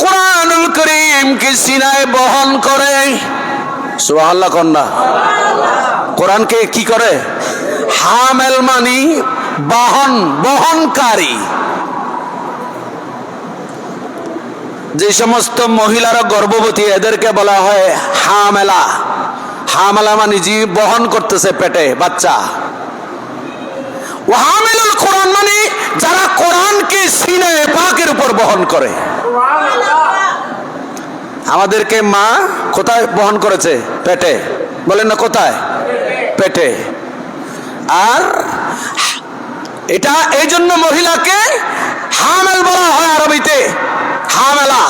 কোরআনুল কারীমকে সিনায় বহন করে। সুবহানাল্লাহ কন্যা। কোরআনকে কি করে? হামেল মানি বহনকারী। যে সমস্ত মহিলারা গর্ভবতী এদেরকে বলা হয় হামেলা। হামেলা মানে যে বহন করতেছে পেটে বাচ্চা। ওয়াহামিলুল কোরআন মানে যারা কোরআনকে সিনায়ে পাকের উপর বহন করে। আমাদেরকে মা কোথায় বহন করেছে? পেটে। বলেন না কোথায়? পেটে। আর এটা এই জন্য মহিলাকে হামেল বলা হয় আরবিতে, হামেলা,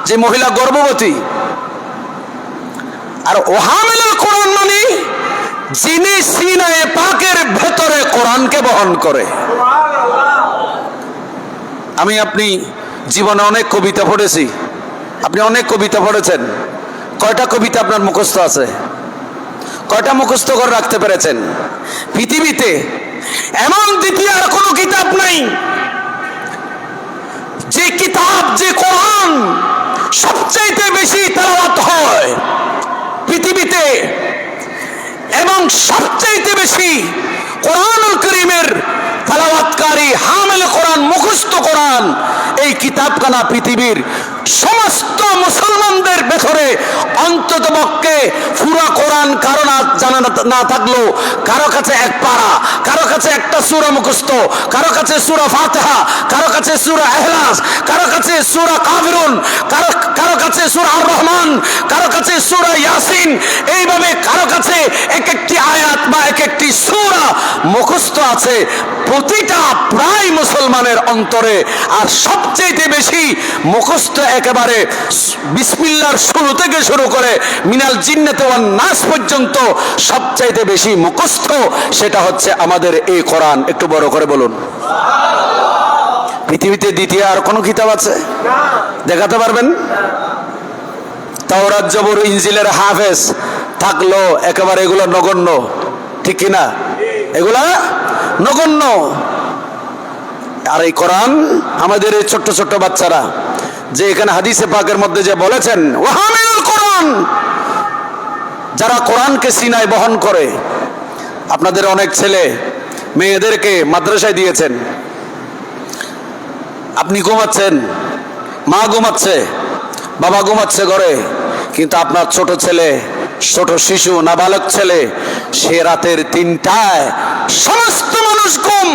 যে মহিলা গর্ভবতী। আর ওয়াহামিলুল কোরআন মানে যিনি সিনায়ে পাকের ভেতরে কোরআনকে বহন করে। আপনি জীবনে অনেক কবিতা পড়েছি, আপনি অনেক কবিতা পড়েছেন। কয়টা কবিতা আপনার মুখস্থ আছে? কয়টা মুখস্থ করে রাখতে পেরেছেন? পৃথিবীতে এমন দ্বিতীয় আর কোনো কিতাব নাই যে কিতাব, যে কোরআন সবচাইতে বেশি তেলাওয়াত হয় পৃথিবীতে, এবং সবচাইতে বেশি কোরআনুল কারীমের তেলাওয়াতকারী, হামিল কোরআন, মুখস্থ কোরআন, এই কিতাবখানা পৃথিবীর সমস্ত মুসলমানদের ভেতরে অন্ততপক্ষে পুরা কোরআন কারো জানা না থাকলেও কারো কাছে এক পারা, কারো কাছে একটা সূরা মুখস্থ, কারো কাছে সূরা ফাতিহা, কারো কাছে সূরা ইখলাস, কারো কাছে সূরা কাফিরুন, কারো কাছে সূরা আর রহমান, কারো কাছে সূরা ইয়াসিন। এইভাবে কারো কাছে এক একটি আয়াত বা এক একটি সূরা মুখস্থ আছে প্রতিটা প্রায় মুসলমানের অন্তরে। আর সবচেয়ে বেশি মুখস্থ একেবারে বিসমিল্লাহর শুরু থেকে শুরু করে মিনাল জিন্নাতি ওয়ান নাস পর্যন্ত সবচাইতে বেশি মুখস্থ সেটা হচ্ছে আমাদের এই কোরআন। একটু বড় করে বলুন। পৃথিবীতে দ্বিতীয় আর কোনো কিতাব আছে? দেখাতে পারবেন? তাওরাত, জবুর, ইনজিলের হাফেজ থাকলো একেবারে এগুলো নগণ্য, ঠিক কিনা? এগুলা নগণ্য। আর এই কোরআন আমাদের এই ছোট্ট ছোট্ট বাচ্চারা যে এখানে হাদিসে পাকের মধ্যে যে বলেছেন ওয়াহামিলুল কোরআন, যারা কোরআনকে সিনায় বহন করে। আপনাদের অনেক ছেলে মেয়েদেরকে মাদ্রাসায় দিয়েছেন, আপনি ঘুমাচ্ছেন, মা ঘুমাচ্ছে, বাবা ঘুমাচ্ছে ঘরে, কিন্তু আপনার ছোট ছেলে, ছোট শিশু, নাবালক ছেলে, সে রাতের 3টায় সমস্ত মানুষ ঘুম,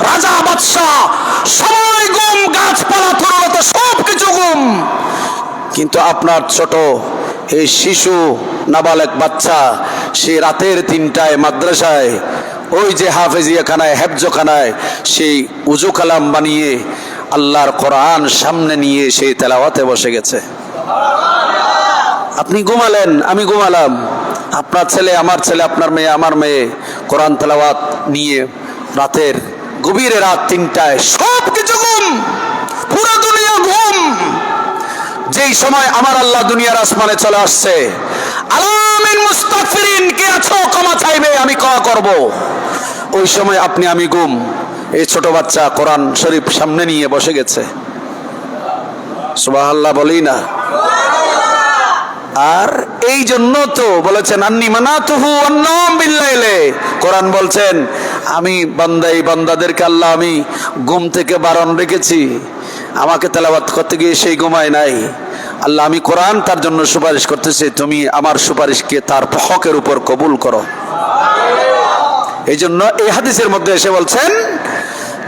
রাজা বাদশাহ সবাই ঘুম, গাছপালা তরুলতা সবকিছু ঘুম, কিন্তু আপনার ছোট এই শিশু নাবালক বাচ্চা সে রাতের 3টায় মাদ্রাসায় ওই যে হাফেজিয়াখানায়, হেফজখানায় সেই উজু কালাম বানিয়ে আল্লাহর কোরআন সামনে নিয়ে সেই তেলাওয়াতে বসে গেছে। আপনি ঘুমালেন, আমি ঘুমালাম, আপনার ছেলে, আমার ছেলে, আপনার মেয়ে, আমার মেয়ে কোরআন তেলাওয়াত নিয়ে রাতের গভীরে রাত 3টায় সব কিছু ঘুম, পুরো দুনিয়া ঘুম। যেই সময় আমার আল্লাহ দুনিয়ার আসমানে চলে আসছে, আলামিন মুস্তাগফিরিন, কে আছো ক্ষমা চাইবে, আমি ক্ষমা করব, ওই সময় আপনি আমি ঘুম। এই ছোট বাচ্চা কোরআন শরীফ সামনে নিয়ে বসে গেছে। সুবহানাল্লাহ বলি না? আর এই জন্য তো বলেছেন আন্নি মানাতুহু ওয়ান্নাম বিল্লাইলে, কোরআন বলছেন আমি বান্দাদেরকে আল্লাহ আমি ঘুম থেকে বারণ রেখেছি, আমাকে তেলাওয়াত করতে গিয়ে সেই ঘুমায় নাই। আল্লাহ আমি কোরআন তার জন্য সুপারিশ করতেছি, তুমি আমার সুপারিশকে তার হকের উপর কবুল করো। এই জন্য এই হাদিসের মধ্যে এসে বলছেন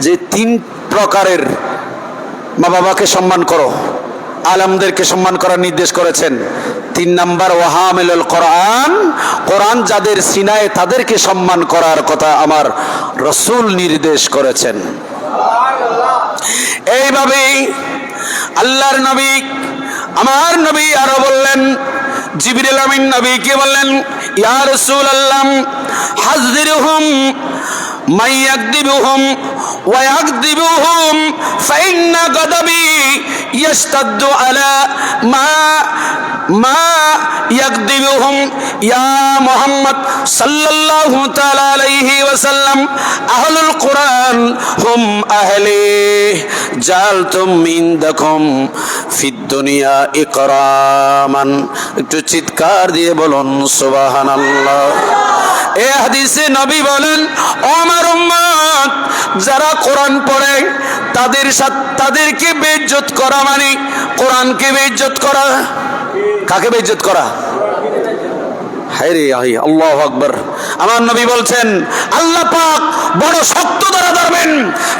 যে 3 প্রকারের মা বাবাকে সম্মান করো, আলেমদেরকে সম্মান করার নির্দেশ করেছেন। 3 নাম্বার ওয়াহামিলুল কোরআন, কোরআন যাদের সিনায় তাদেরকে সম্মান করার কথা আমার রাসূল নির্দেশ করেছেন। এইভাবেই আল্লাহর নবী, আমার নবী আরো বললেন, জিবরিল আমিন নবীকে বললেন ইয়া রাসূলুল্লাহ হাযিরহুম মাইয়াকদিবুহুম ويغضبهم فإن غضبي يشتد على ما يغضبهم يا محمد صلى الله تعالى عليه وسلم أهل القرآن هم أهلي جعلتم عندكم في الدنيا إكراما একটু চিৎকার দিয়ে বলুন সুবহানাল্লাহ। এই হাদিসে নবী বলেন, ও আমার উম্মত, যারা কোরআন পড়ে তাদেরকে বেইজ্জত করা মানে কোরআনকে বেইজ্জত করা। কাকে বেইজ্জত করা? হায়রে হায়, আল্লাহু আকবার। আমার নবী বলছেন আল্লাহ পাক বড় শক্ত ধরা ধরবেন,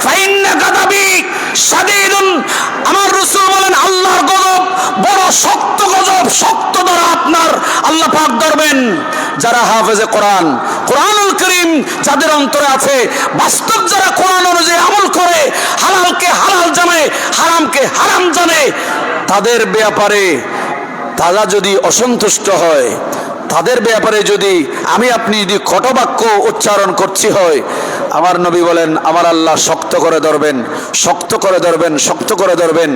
ফাইন্না গাদাবি শাদীদুন। আমার রাসূল বলেন আল্লাহর গজব বড় শক্ত গজব, শক্ত ধরা আপনার আল্লাহ পাক ধরবেন। যারা হাফেজে কোরআন, কোরআনুল কারীম যাদের অন্তরে আছে, বাস্তব যারা কোরআন অনুযায়ী আমল করে, হালালকে হালাল জানে, হারামকে হারাম জানে, তাদের ব্যাপারে তারা যদি অসন্তুষ্ট হয়, তাদের ব্যাপারে যদি আপনি যদি কটবাক্য উচ্চারণ করছি হয়, আমার নবী বলেন আমার আল্লাহ শক্ত করে ধরবেন, শক্ত করে ধরবেন, শক্ত করে ধরবেন।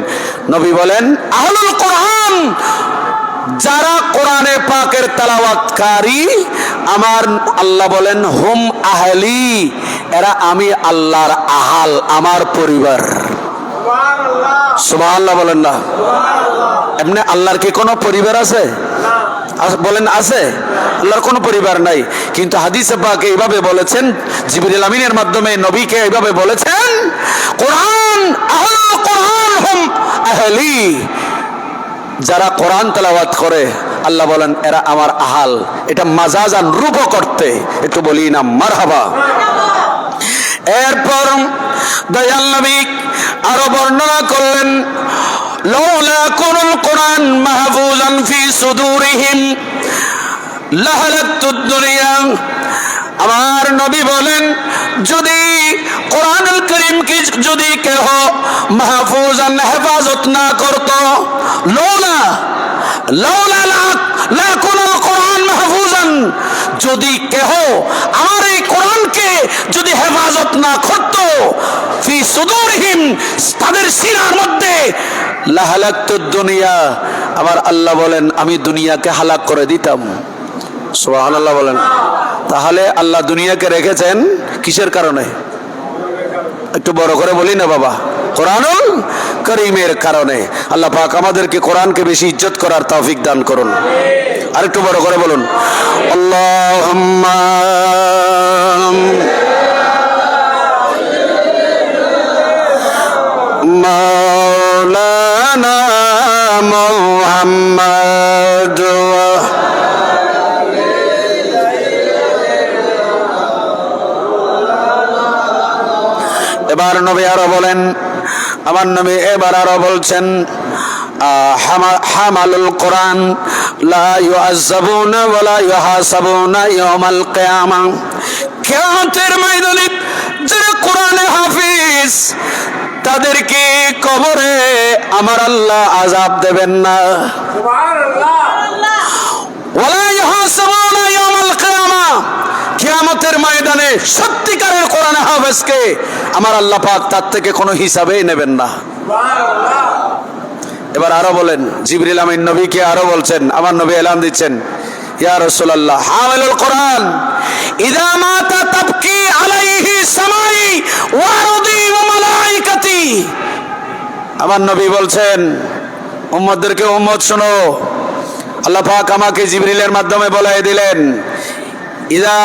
নবী বলেন আহলুল কোরআন, যারা কোরআনে পাকের তেলাওয়াতকারী, আমার আল্লাহ বলেন হুম আহলি, এরা আমি আল্লাহর আহাল, আমার পরিবার। সুবহানাল্লাহ বলেন না? এমনি আল্লাহর কি কোনো পরিবার আছে? বলেন আছে? আল্লাহর কোনো পরিবার নাই, কিন্তু হাদিসে পাকে এইভাবে বলেছেন, জিবরিল আমিনের মাধ্যমে নবীকে এইভাবে বলেছেন, কোরআন আহলুল কোরআন হুম আহলি, যারা কোরআন তেলাওয়াত করে আল্লাহ বলেন এরা আমার আহাল। এটা মাজাজান রূপ করতে, একটু বলি না মারহাবা। এরপর দয়াল নবী আরো বর্ণনা করলেন, লাউলা কুনুল কোরআন মাহফুজান ফি সুদুরিহিম লাহালাতুদ দুনিয়া। আমার নবী বলেন যদি কোরআনুল কারীমকে যদি কেহ মাহফুজান হেফাজত না করত, লাউলা লা কুনুল কোরআন মাহফুজান, যদি কেহ আমার এই কোরআনকে যদি হেফাজত না করত, ফি সুদুরিহিম, তাদের সিনার মধ্যে, লাহালাতুদ দুনিয়া, আমার আল্লাহ বলেন আমি দুনিয়াকে হালাক করে দিতাম। সুবহানাল্লাহ বলেন। তাহলে আল্লাহ দুনিয়াকে রেখেছেন কিসের কারণে? একটু বড় করে বলি না বাবা, কোরআনুল কারীমের কারণে। আল্লাহ পাক আমাদেরকে কোরআনকে বেশি ইজ্জত করার তৌফিক দান করুন। আর একটু বড় করে বলুন আল্লাহুম্মা মাওলানা মুহাম্মদ। এবার নবী আরো বলেন, আমার নবী এবার আরো বলছেন, হামালুল কোরআন লা ইউআযাবুনা ওয়া লা ইউহাসাবুনা ইয়াউমাল কিয়ামা। কিয়ামতের ময়দানে যারা কোরআনে হাফিজ, তাদেরকে কবরে আমার আল্লাহ আযাব দেবেন না। সুবহানাল্লাহ। ওয়া লা ইউহাসাবুনা ইয়াউমাল কিয়ামা, কিয়ামতের ময়দানে সত্যিকারের কোরআনে হাফেজকে আমার আল্লাহ পাক তার থেকে কোনো হিসাবেই নেবেন না। সুবহানাল্লাহ। এবার আরো বলেন, জিবরিল আমিন নবীকে আরো বলছেন, আমার নবী এলান দিচ্ছেন, ইয়া রাসূলুল্লাহ হামিলুল কোরআন ইযা মাতা তাবকি আলাইহি সামাই ওয়া আরদি ওয়া মালাইকাতি। আমার নবী বলছেন উম্মতদেরকে, উম্মত শোনো, আল্লাহ পাক আমাকে জিবরিলের মাধ্যমে বলে দিলেন, ইযা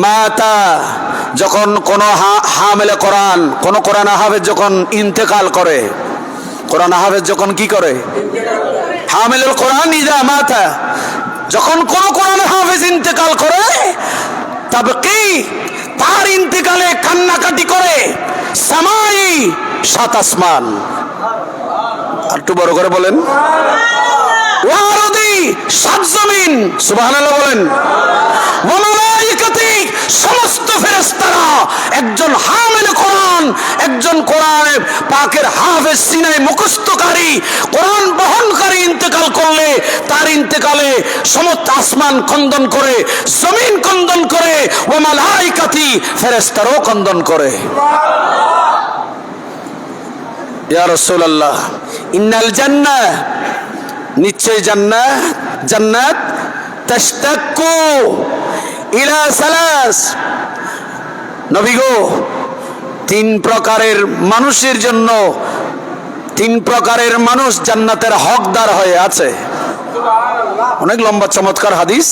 মাতা, যখন কোন হামিলে কোরআন, কোন কোরআন হাফেজ যখন ইন্তেকাল করে, কোরআন হাফেজ যখন কি করে, হামিলুল কোরআন ইযা মাতা, যখন কোন কোরআন হাফেজ ইন্তেকাল করে, তবে কি তার ইন্তেকালে কান্নাকাটি করে সামাই, সাত আসমান। আর একটু বড় করে বলেন, ওয়া আরদি, সাত জমিন। সুবহানাল্লাহ বলেন। ওয়া মালাইকাতি, সমস্ত ফেরেশতারা একজন হামিল কোরআন, একজন কোরআন পাকের হাফেজ, সিনায় মুখস্থকারী, কোরআন বহনকারী ইন্তেকাল করলে তার ইন্তেকালে সমস্ত আসমান খন্দন করে, জমিন খন্দন করে, ওয়া মালাইকাতি, ফেরেশতারাও ক্রন্দন করে। ইয়া রাসূলুল্লাহ, ইন্নাল জান্নাহ, নিশ্চয় জান্নাত তাশতাক্কু ইলা সালাস, নবী গো, তিন প্রকারের মানুষের জন্য, তিন প্রকারের মানুষ জান্নাতের হকদার হয়ে আছে। অনেক লম্বা চমৎকার হাদিস।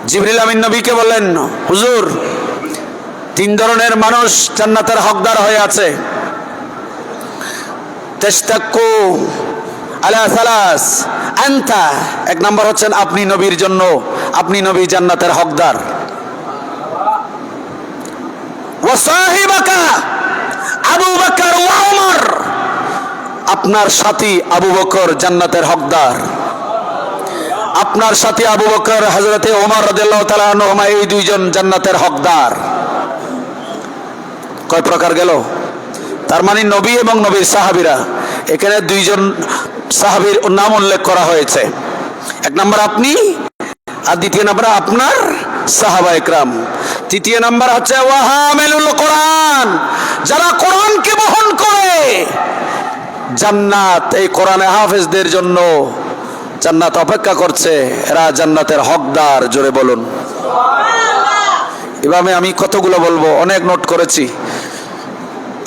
জিবরিল আমিন নবীকে বললেন, হুজুর, তিন ধরনের মানুষ জান্নাতের হকদার হয়ে আছে। তাশতাক্কু আলা সালাস, আনতা, এক নম্বর হচ্ছেন আপনি নবীর জন্য, আপনি নবী জান্নাতের হকদার। ওয়া সাহিবাকা আবু বকর ওয়া ওমর, আপনার সাথী আবু বকর জান্নাতের হকদার। আপনার সাথী আবু বকর, হযরতে ওমর রাদিয়াল্লাহু তাআলা আনহুমা, এই দুইজন জান্নাতের হকদার। কয় প্রকার গেল? তার মানে নবী এবং নবীর সাহাবীরা, এখানে দুইজন সাহাবীর নাম উল্লেখ করা হয়েছে। এক নম্বর আপনি, আর দ্বিতীয় নম্বর আপনার সাহাবা ইকরাম। তৃতীয় নম্বর হচ্ছে ওয়াহামিলুল কোরআন, যারা কোরআনকে বহন করে। জান্নাত, এই কোরআনে হাফেজদের জন্য জান্নাত অপেক্ষা করছে, এরা জান্নাতের হকদার। জোরে বলুন সুবহানাল্লাহ। এভাবে আমি কতগুলো বলবো, অনেক নোট করেছি।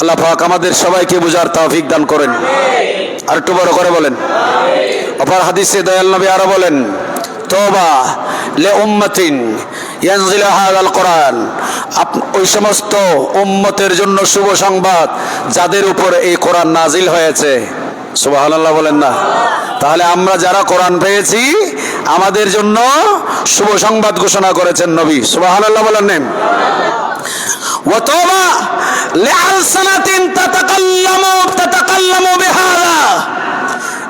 আল্লাহ পাক আমাদের সবাইকে বুঝার তৌফিক দান করেন। আর একটু বড় করে বলেন। অপর হাদিসে দয়াল নবী আরো বলেন, তওবা লে উম্মাতিন ইয়ানজিলু হাযাল কোরআন, ওই সমস্ত উম্মতের জন্য শুভ সংবাদ যাদের উপর এই কোরআন নাজিল হয়েছে। সুবহানাল্লাহ বলেন না? তাহলে আমরা যারা কোরআন পেয়েছি, আমাদের জন্য শুভ সংবাদ ঘোষণা করেছেন নবী। সুবহানাল্লাহ বলেন না? ওয়া তওবা লিআলসানাতিন তাতাকাল্লামু বিহাযা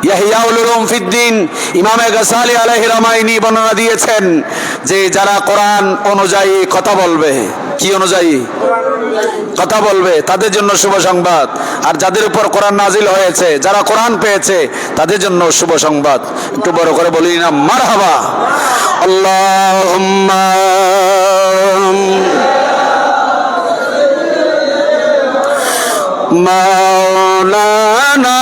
ইয়াহইয়া উলুম ফিদ্দিন। ইমামে গাসালি আলাইহির রামাইনি বর্ণনা দিয়েছেন যে যারা কোরআন অনুযায়ী কথা বলবে, কি অনুযায়ী কথা বলবে, তাদের জন্য শুভ সংবাদ। আর যাদের উপর কোরআন নাজিল হয়েছে, যারা কোরআন পেয়েছে, তাদের জন্য শুভ সংবাদ। একটু বড় করে বলি না মারহাবা। আল্লাহুম্মা মাওলানা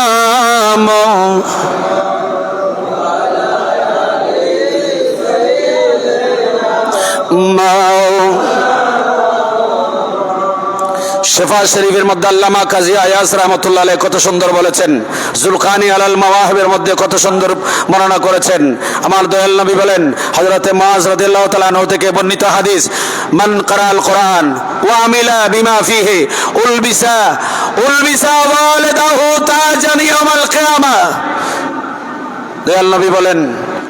শেফা শরীফের মধ্যে আল্লামা কাজী আয়াস রাহমাতুল্লাহ আলাইহি কত সুন্দর বলেছেন। জুলকানি আলাল মাওয়াহিবের মধ্যে কত সুন্দর বর্ণনা করেছেন। আমার দয়াল নবী বলেন, হযরতে মুআজ রাদিয়াল্লাহু তাআলা আনহু থেকে বর্ণিত হাদিস, মান কারাল কোরআন ওয়া আমিলা বিমা ফিহি উলবিসা ওয়ালিদাহু তাজান ইয়াউমাল কিয়ামা। দয়াল নবী বলেন,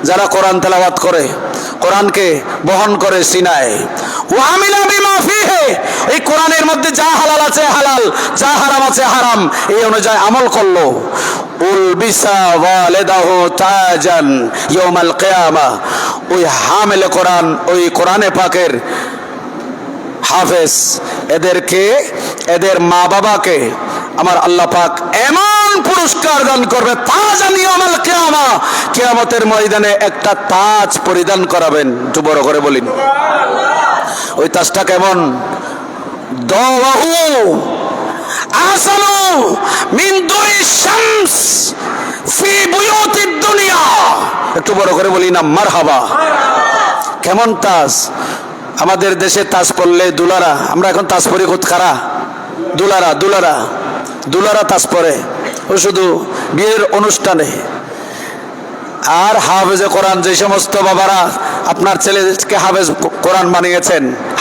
যারা কোরআন তেলাওয়াত করে, কোরআনকে বহন করে সিনায়, ওয়া আমিলা বিমা ফিহি, এই কোরআনের মধ্যে যা হালাল আছে হালাল, যা হারাম আছে হারাম, এই অনুযায়ী আমল করলো, উলবিসা ওয়ালিদাহু তাজান ইয়াউমাল কিয়ামা, ওই হামিলে কোরআন, ওই কোরআনে পাকের হাফেজ, এদেরকে, এদের মা বাবাকে আমার আল্লাহ পাক এমন পুরস্কার দান করবে, তাজান ইয়াউমাল কিয়ামা, কিয়ামতের ময়দানে একটা তাজ পরিধান করাবেন। একটু বড় করে বলিন সুবহানাল্লাহ। ওই তাজটা কেমন? দাওয়াহু আসানু মিন দুই শামস ফি বুয়ুতিদ দুনিয়া। একটু বড় করে বলি না মারহাবা। কেমন তাজ? আমাদের দেশে তাজ পরলে দুলারা, আমরা এখন তাজ পরি খুদ খারা, দুলারা তাজ পরে, ও শুধু বিয়ের অনুষ্ঠানে। আর হাফেজে কোরআন, যে সমস্ত বাবারা আপনার ছেলেকে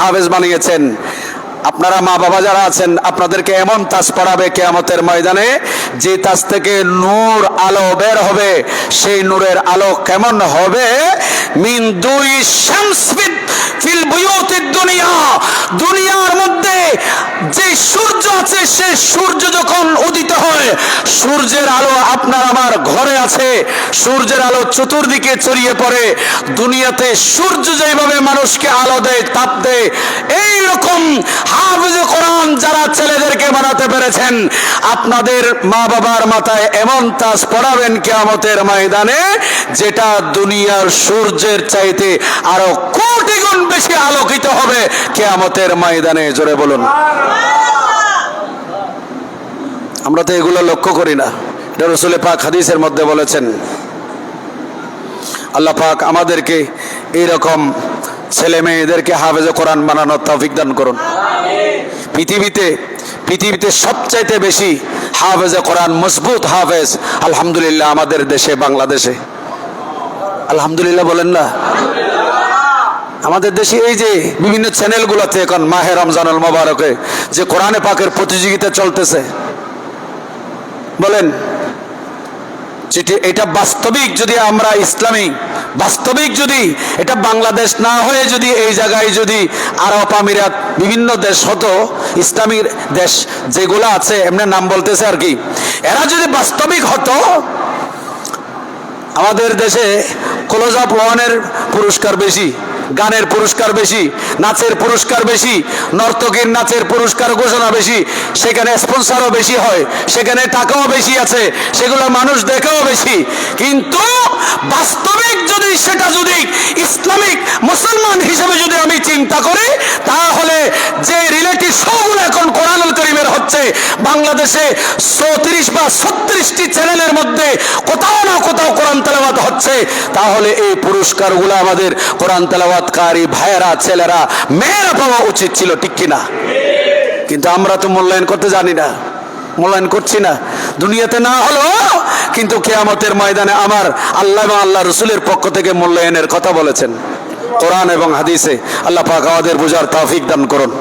হাফেজ বানিয়েছেন, আপনারা মা বাবা যারা আছেন, আপনাদেরকে এমন তাজ পড়াবে কিয়ামতের ময়দানে, যে তাজ থেকে নূর আলো বের হবে। সেই নূরের আলো কেমন হবে? মিন দুই শামস ফিল বুয়ুতিদ দুনিয়া, দুনিয়ার মধ্যে যে সূর্য আছে, সে সূর্য যখন উদিত হয়, সূর্যের আলো আপনার আমার ঘরে আছে, সূর্যের আলো চতুর্দিকে ছড়িয়ে পড়ে। দুনিয়াতে সূর্য যেভাবে মানুষকে আলো দেয়, তাপ দেয়, এই রকম হাফেজে কোরআন যারা ছেলেদেরকে বানাতে পেরেছেন, আপনাদের মা বাবার মাথায় এমন তাজ পড়াবেন কিয়ামতের ময়দানে, যেটা দুনিয়ার সূর্যের চাইতে আরো কোটি গুণ বেশি আলোকিত হবে কিয়ামতের ময়দানে। জোরে বলুন। আমরা তো এগুলো লক্ষ্য করি না। এটা রাসূল পাক হাদিসের মধ্যে বলেছেন। আল্লাহ পাক আমাদেরকে এইরকম ছেলে মেয়েদেরকে হাফেজে কোরআন বানানোর তৌফিক দান করুন। পৃথিবীতে সবচাইতে বেশি হাফেজে কোরআন, মজবুত হাফেজ আলহামদুলিল্লাহ আমাদের দেশে, বাংলাদেশে। আলহামদুলিল্লাহ বলেন না? আমাদের দেশে এই যে বিভিন্ন চ্যানেলগুলোতে এখন মাহে রমজানুল মোবারকে যে কোরআনে পাকের প্রতিযোগিতা চলতেছে, বলেন এটা বাস্তবিক যদি আমরা ইসলামী, বাস্তবিক যদি এটা বাংলাদেশ না হয়ে যদি এই জায়গায় যদি আরব আমিরাত বিভিন্ন দেশ হতো, ইসলামীর দেশ যেগুলো আছে এমনি নাম বলতেছে আর কি, এরা যদি বাস্তবিক হতো, আমাদের দেশে ক্লোজ আপ ওয়ানের পুরস্কার বেশি, গানের পুরস্কার বেশি, নাচের পুরস্কার বেশি, নর্তকীর নাচের পুরস্কার ঘোষণা বেশি, সেখানে স্পন্সরও বেশি হয়, সেখানে টাকাও বেশি আছে, সেগুলো মানুষ দেখেও বেশি। কিন্তু বাস্তবিক যদি সেটা যদি ইসলামিক মুসলমান হিসেবে যদি আমি চিন্তা করি, তাহলে যে রিলেটিভ শোগুলো এখন কোরআনুল কারীমের হচ্ছে বাংলাদেশে 34 বা 36টি চ্যানেলের মধ্যে কোথাও না কোথাও কোরআন তেলাওয়াত হচ্ছে, তাহলে এই পুরস্কারগুলো আমাদের কোরআন তেলাওয়াতকারী ভাইয়েরা, ছেলেরা, মেয়েরা পাওয়া উচিত ছিল, ঠিক কিনা? কিন্তু আমরা তো মূল্যায়ন করতে জানি না, মূল্যায়ন করছি না। দুনিয়াতে না হলো কিন্তু কিয়ামতের ময়দানে আমার আল্লাহ এবং আল্লাহ রসুলের পক্ষ থেকে মূল্যায়নের কথা বলেছেন কোরআন এবং হাদিসে। আল্লাহ পাক আমাদের বুঝার তৌফিক দান করুন।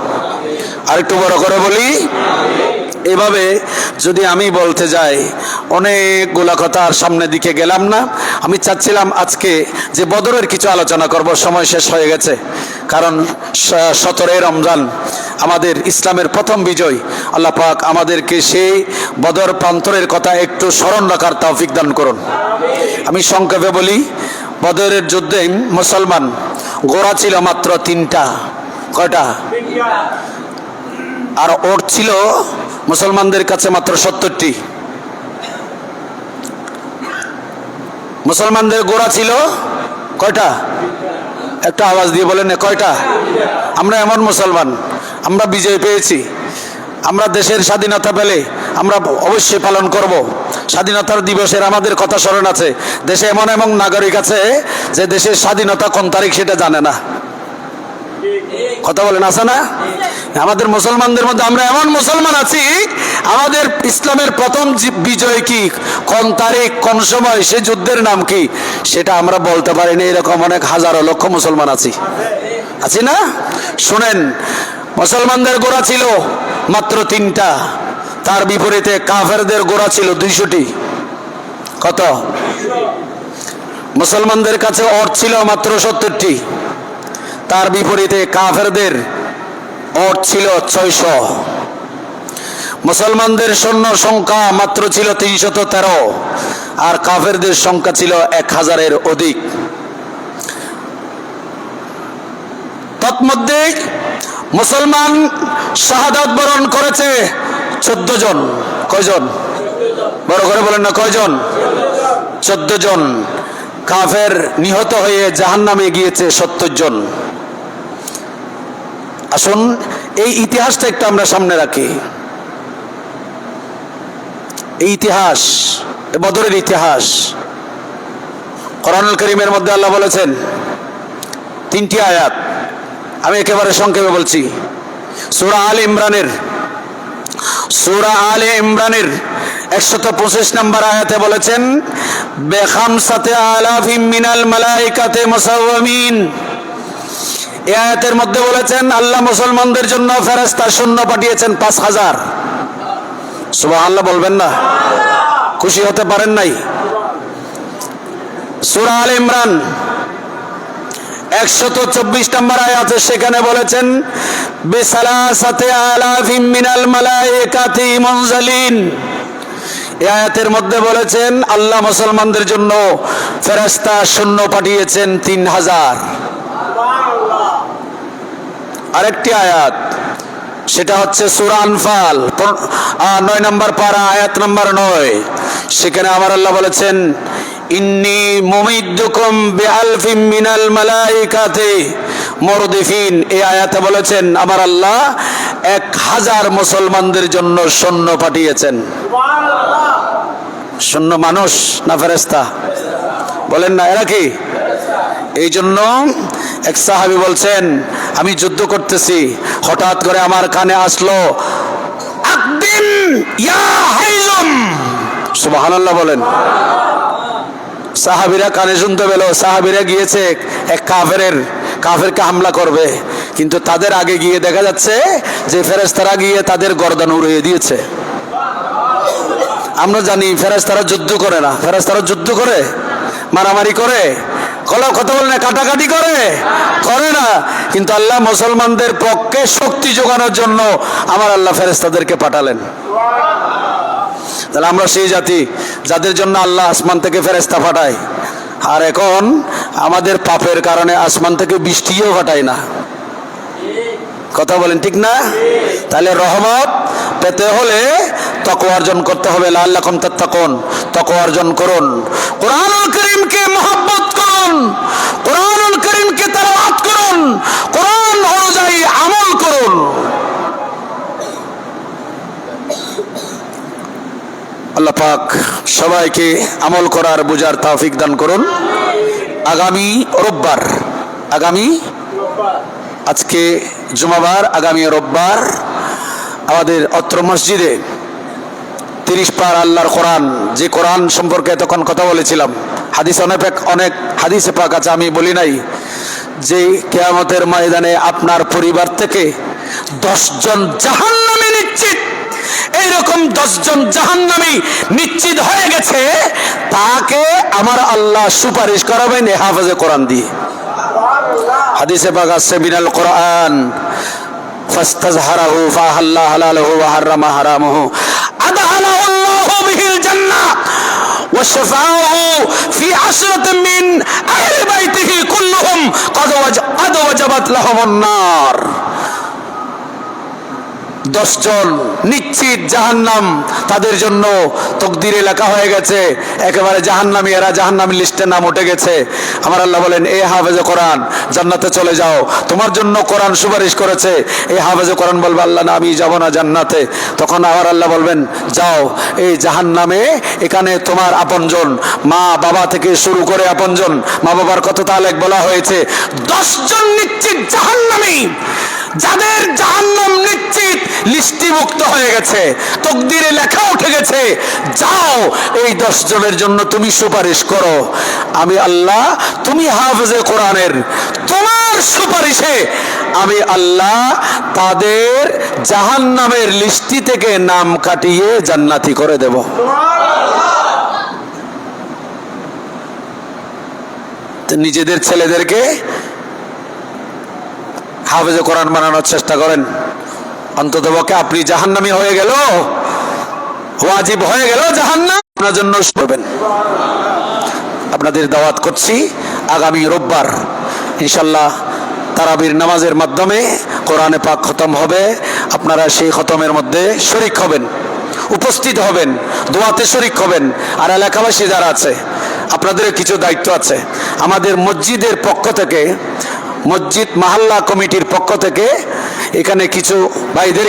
আরেকটু বড় করে বলি, এভাবে যদি আমি বলতে যাই অনেকগুলা কথা, আর সামনের দিকে গেলাম না। আমি চাচ্ছিলাম আজকে যে বদরের কিছু আলোচনা করব, সময় শেষ হয়ে গেছে। কারণ 17 রমজান আমাদের ইসলামের প্রথম বিজয়। আল্লাহ পাক আমাদেরকে সেই বদর প্রান্তরের কথা একটু স্মরণ রাখার তৌফিক দান করুন। আমি সংক্ষেপে বলি, বদরের যুদ্ধে মুসলমান ঘোড়া ছিল মাত্র 3টা। কয়টা? আর ওট ছিল মুসলমানদের কাছে মাত্র 70টি। মুসলমানদের ঘোড়া ছিল কয়টা? একটা আওয়াজ দিয়ে বলেন কয়টা? আমরা এমন মুসলমান, আমরা বিজয় পেয়েছি, আমরা দেশের স্বাধীনতা পেলে আমরা অবশ্যই পালন করব। স্বাধীনতার দিবসের আমাদের কথা স্মরণ আছে। দেশে এমন এমন নাগরিক আছে যে দেশের স্বাধীনতা কোন তারিখ সেটা জানে না। কথা বলেন, আছে না? আমাদের মুসলমানদের মধ্যে আমরা এমন মুসলমান আছি, আমাদের ইসলামের প্রথম বিজয় কি, কোন তারিখ, কোন সময়, সে যুদ্ধের নাম কি, সেটা আমরা বলতে পারি না। এরকম অনেক হাজারো লক্ষ মুসলমান আছি না? শুনেন, মুসলমানদের গোড়া ছিল মাত্র 3টা, তার বিপরীতে কাফেরদের গোড়া ছিল 200টি। কত? মুসলমানদের কাছে অর্থ ছিল মাত্র 70টি, তার বিপরীতে কাফেরদের অর্থ ছিল 600। মুসলমানদের সৈন্য সংখ্যা মাত্র ছিল 313, আর কাফেরদের সংখ্যা ছিল 1000-এর অধিক। তন্মধ্যে মুসলমান শাহাদাত বরণ করেছে 14 জন। কয়জন? বড় করে বলেন না, কয়জন? 14 জন। কাফের নিহত হয়ে জাহান্নামে গিয়েছে 70 জন। আসুন এই ইতিহাসটা একটু আমরা সামনে রাখি। এই ইতিহাস, বদরের ইতিহাস কোরআনুল কারীমের মধ্যে আল্লাহ বলেছেন 3টি আয়াত। আমি একেবারে সংক্ষেপে বলছি। সূরা আলে ইমরানের 125 নম্বর আয়াতে বলেছেন, বেখামসাতে আলাফিম মিনাল মালাইকাতে মুসাওয়ামিন। এই আয়াতের মধ্যে বলেছেন আল্লাহ মুসলমানদের জন্য ফেরেশতা সৈন্য পাঠিয়েছেন 5000। সুবহানাল্লাহ বলবেন না? খুশি হতে পারেন নাই? সূরা আলে ইমরান 124 নম্বর আয়াতে সেখানে বলেছেন, বিসালাসাতে আলাফিম মিনাল মালাইকাতি মুনজালিন। এই আয়াতের মধ্যে বলেছেন আল্লাহ মুসলমানদের জন্য ফেরেশতা সৈন্য পাঠিয়েছেন 3000। আরেকটি আয়াত, সেটা হচ্ছে সূরা আনফাল 9 নম্বর পারা, আয়াত নম্বর 9। সেখানে আমার আল্লাহ বলেছেন, ইন্নী মুমিদ্দুকুম বিআলফিম মিনাল মালাইকাতি মুরদিফিন, এই আয়াতে বলেছেন আমার আল্লাহ 1000 মুসলমানদের জন্য সৈন্য পাঠিয়েছেন। সৈন্য মানুষ না ফেরেশতা? বলেন না, এরা কি? এই জন্য এক সাহাবী বলছেন, আমি যুদ্ধ করতেছি, হঠাৎ করে আমার কানে আসলো আকদিম ইয়া হাইজুম, সুবহানাল্লাহ বলেন। সাহাবীরা কানে শুনতে পেল, সাহাবীরা গিয়েছে এক কাফেরকে হামলা করবে, কিন্তু তাদের আগে গিয়ে দেখা যাচ্ছে যে ফেরেশতারা গিয়ে তাদের গর্দান উড়িয়ে দিয়েছে। আমরা জানি ফেরেশতারা যুদ্ধ করে না, ফেরেশতারা যুদ্ধ করে, মারামারি করে, কথা বলে না, কাটাকাটি করে না, কিন্তু আল্লাহ মুসলমানদের পক্ষে শক্তি যোগানোর জন্য আমার আল্লাহ ফেরেশতাদেরকে পাঠালেন। তাহলে আমরা সেই জাতি যাদের জন্য আল্লাহ আসমান থেকে ফেরেশতা পাঠায়, আর এখন আমাদের পাপের কারণে আসমান থেকে বৃষ্টিও পাঠায় না। কথা বলেন ঠিক না? তাহলে রহমত পেতে হলে তাকওয়া অর্জন করতে হবে। লাআল্লাকুম তাত্তাকুন, তাকওয়া অর্জন করুন, কোরআনুল কারীমকে মহব্বত করুন, কোরআনুল কারীমকে তেলাওয়াত করুন, কোরআন অনুযায়ী আমল করুন। আল্লাহ পাক সবাইকে আমল করার বুঝার তৌফিক দান করুন। আগামী রোববার, আজকে জুমাবার, আগামী রোববার আমাদের অত্র মসজিদে 30 পার আল্লাহর কোরআন, যে কোরআন সম্পর্কে তখন কথা বলেছিলাম, হাদিস অনেক হাদিসে পাক আছে, আমি বলি নাই, যে কিয়ামতের ময়দানে আপনার পরিবার থেকে 10 জন জাহান্নামী নিশ্চিত, এইরকম 10 জন জাহান্নামী নিশ্চিত হয়ে গেছে, তাকে আমার আল্লাহ সুপারিশ করাবেন এই হাফেজে কোরআন দিয়ে। হাদিসে পাক আছে, মিনাল কোরআন ফাস্তাজহারাহু ফাহাল্লা হালালহু ওয়া হারামা হারামাহু আদহালাহু আল্লাহু বিহিল জান্নাহ ওয়া শাফাআহু ফি আশরাতিন মিন আহলি বাইতিহি কুল্লুহুম ক্বাদ ওয়াজাবাত লাহুমুন নার। 10 জন নিশ্চিত জাহান্নাম, তাদের জন্য তকদিরে লেখা হয়ে গেছে, একেবারে জাহান্নামী, এরা জাহান্নামী লিস্টে নাম উঠে গেছে। আমার আল্লাহ বলেন, এই হাফেজে কোরআন জান্নাতে চলে যাও, তোমার জন্য কোরআন সুপারিশ করেছে। এই হাফেজে কোরআন বলবে, আল্লাহ না, আমি যাব না জান্নাতে। তখন আমার আল্লাহ বলবেন, যাও, এই জাহান্নামে এখানে তোমার আপনজন, মা বাবা থেকে শুরু করে আপনজন, মা বাবার কথা তালেক বলা হয়েছে। 10 জন নিশ্চিত জাহান্নামী, যাদের জাহান্নাম নিশ্চিত, লিস্টিভুক্ত হয়ে গেছে, তকদিরে লেখা উঠে গেছে, যাও এই 10 জনের জন্য তুমি সুপারিশ করো। আমি আল্লাহ, তুমি হাফেজে কোরআনের, তোমার সুপারিশে আমি আল্লাহ তাদের জাহান্নামের লিস্টি থেকে নাম কাটিয়ে জান্নাতি করে দেব। নিজেদের ছেলেদেরকে হাফেজে কোরআন বানানোর চেষ্টা করেন, অন্ততপক্ষে আপনি জাহান্নামী হয়ে গেল, ওয়াজিব হয়ে গেল জাহান্নাম, আপনার জন্য করবেন। আপনাদের দাওয়াত করছি, আগামী রোববার ইনশাল্লাহ তারাবির নামাজের মাধ্যমে কোরআনে পাক খতম হবে। আপনারা সেই খতমের মধ্যে শরীক হবেন, উপস্থিত হবেন, দোয়াতে শরীক হবেন। আর এলাকাবাসী যারা আছে, আপনাদের কিছু দায়িত্ব আছে। আমাদের মসজিদের পক্ষ থেকে, মসজিদ মাহাল্লা কমিটির পক্ষ থেকে এখানে কিছু ভাইদের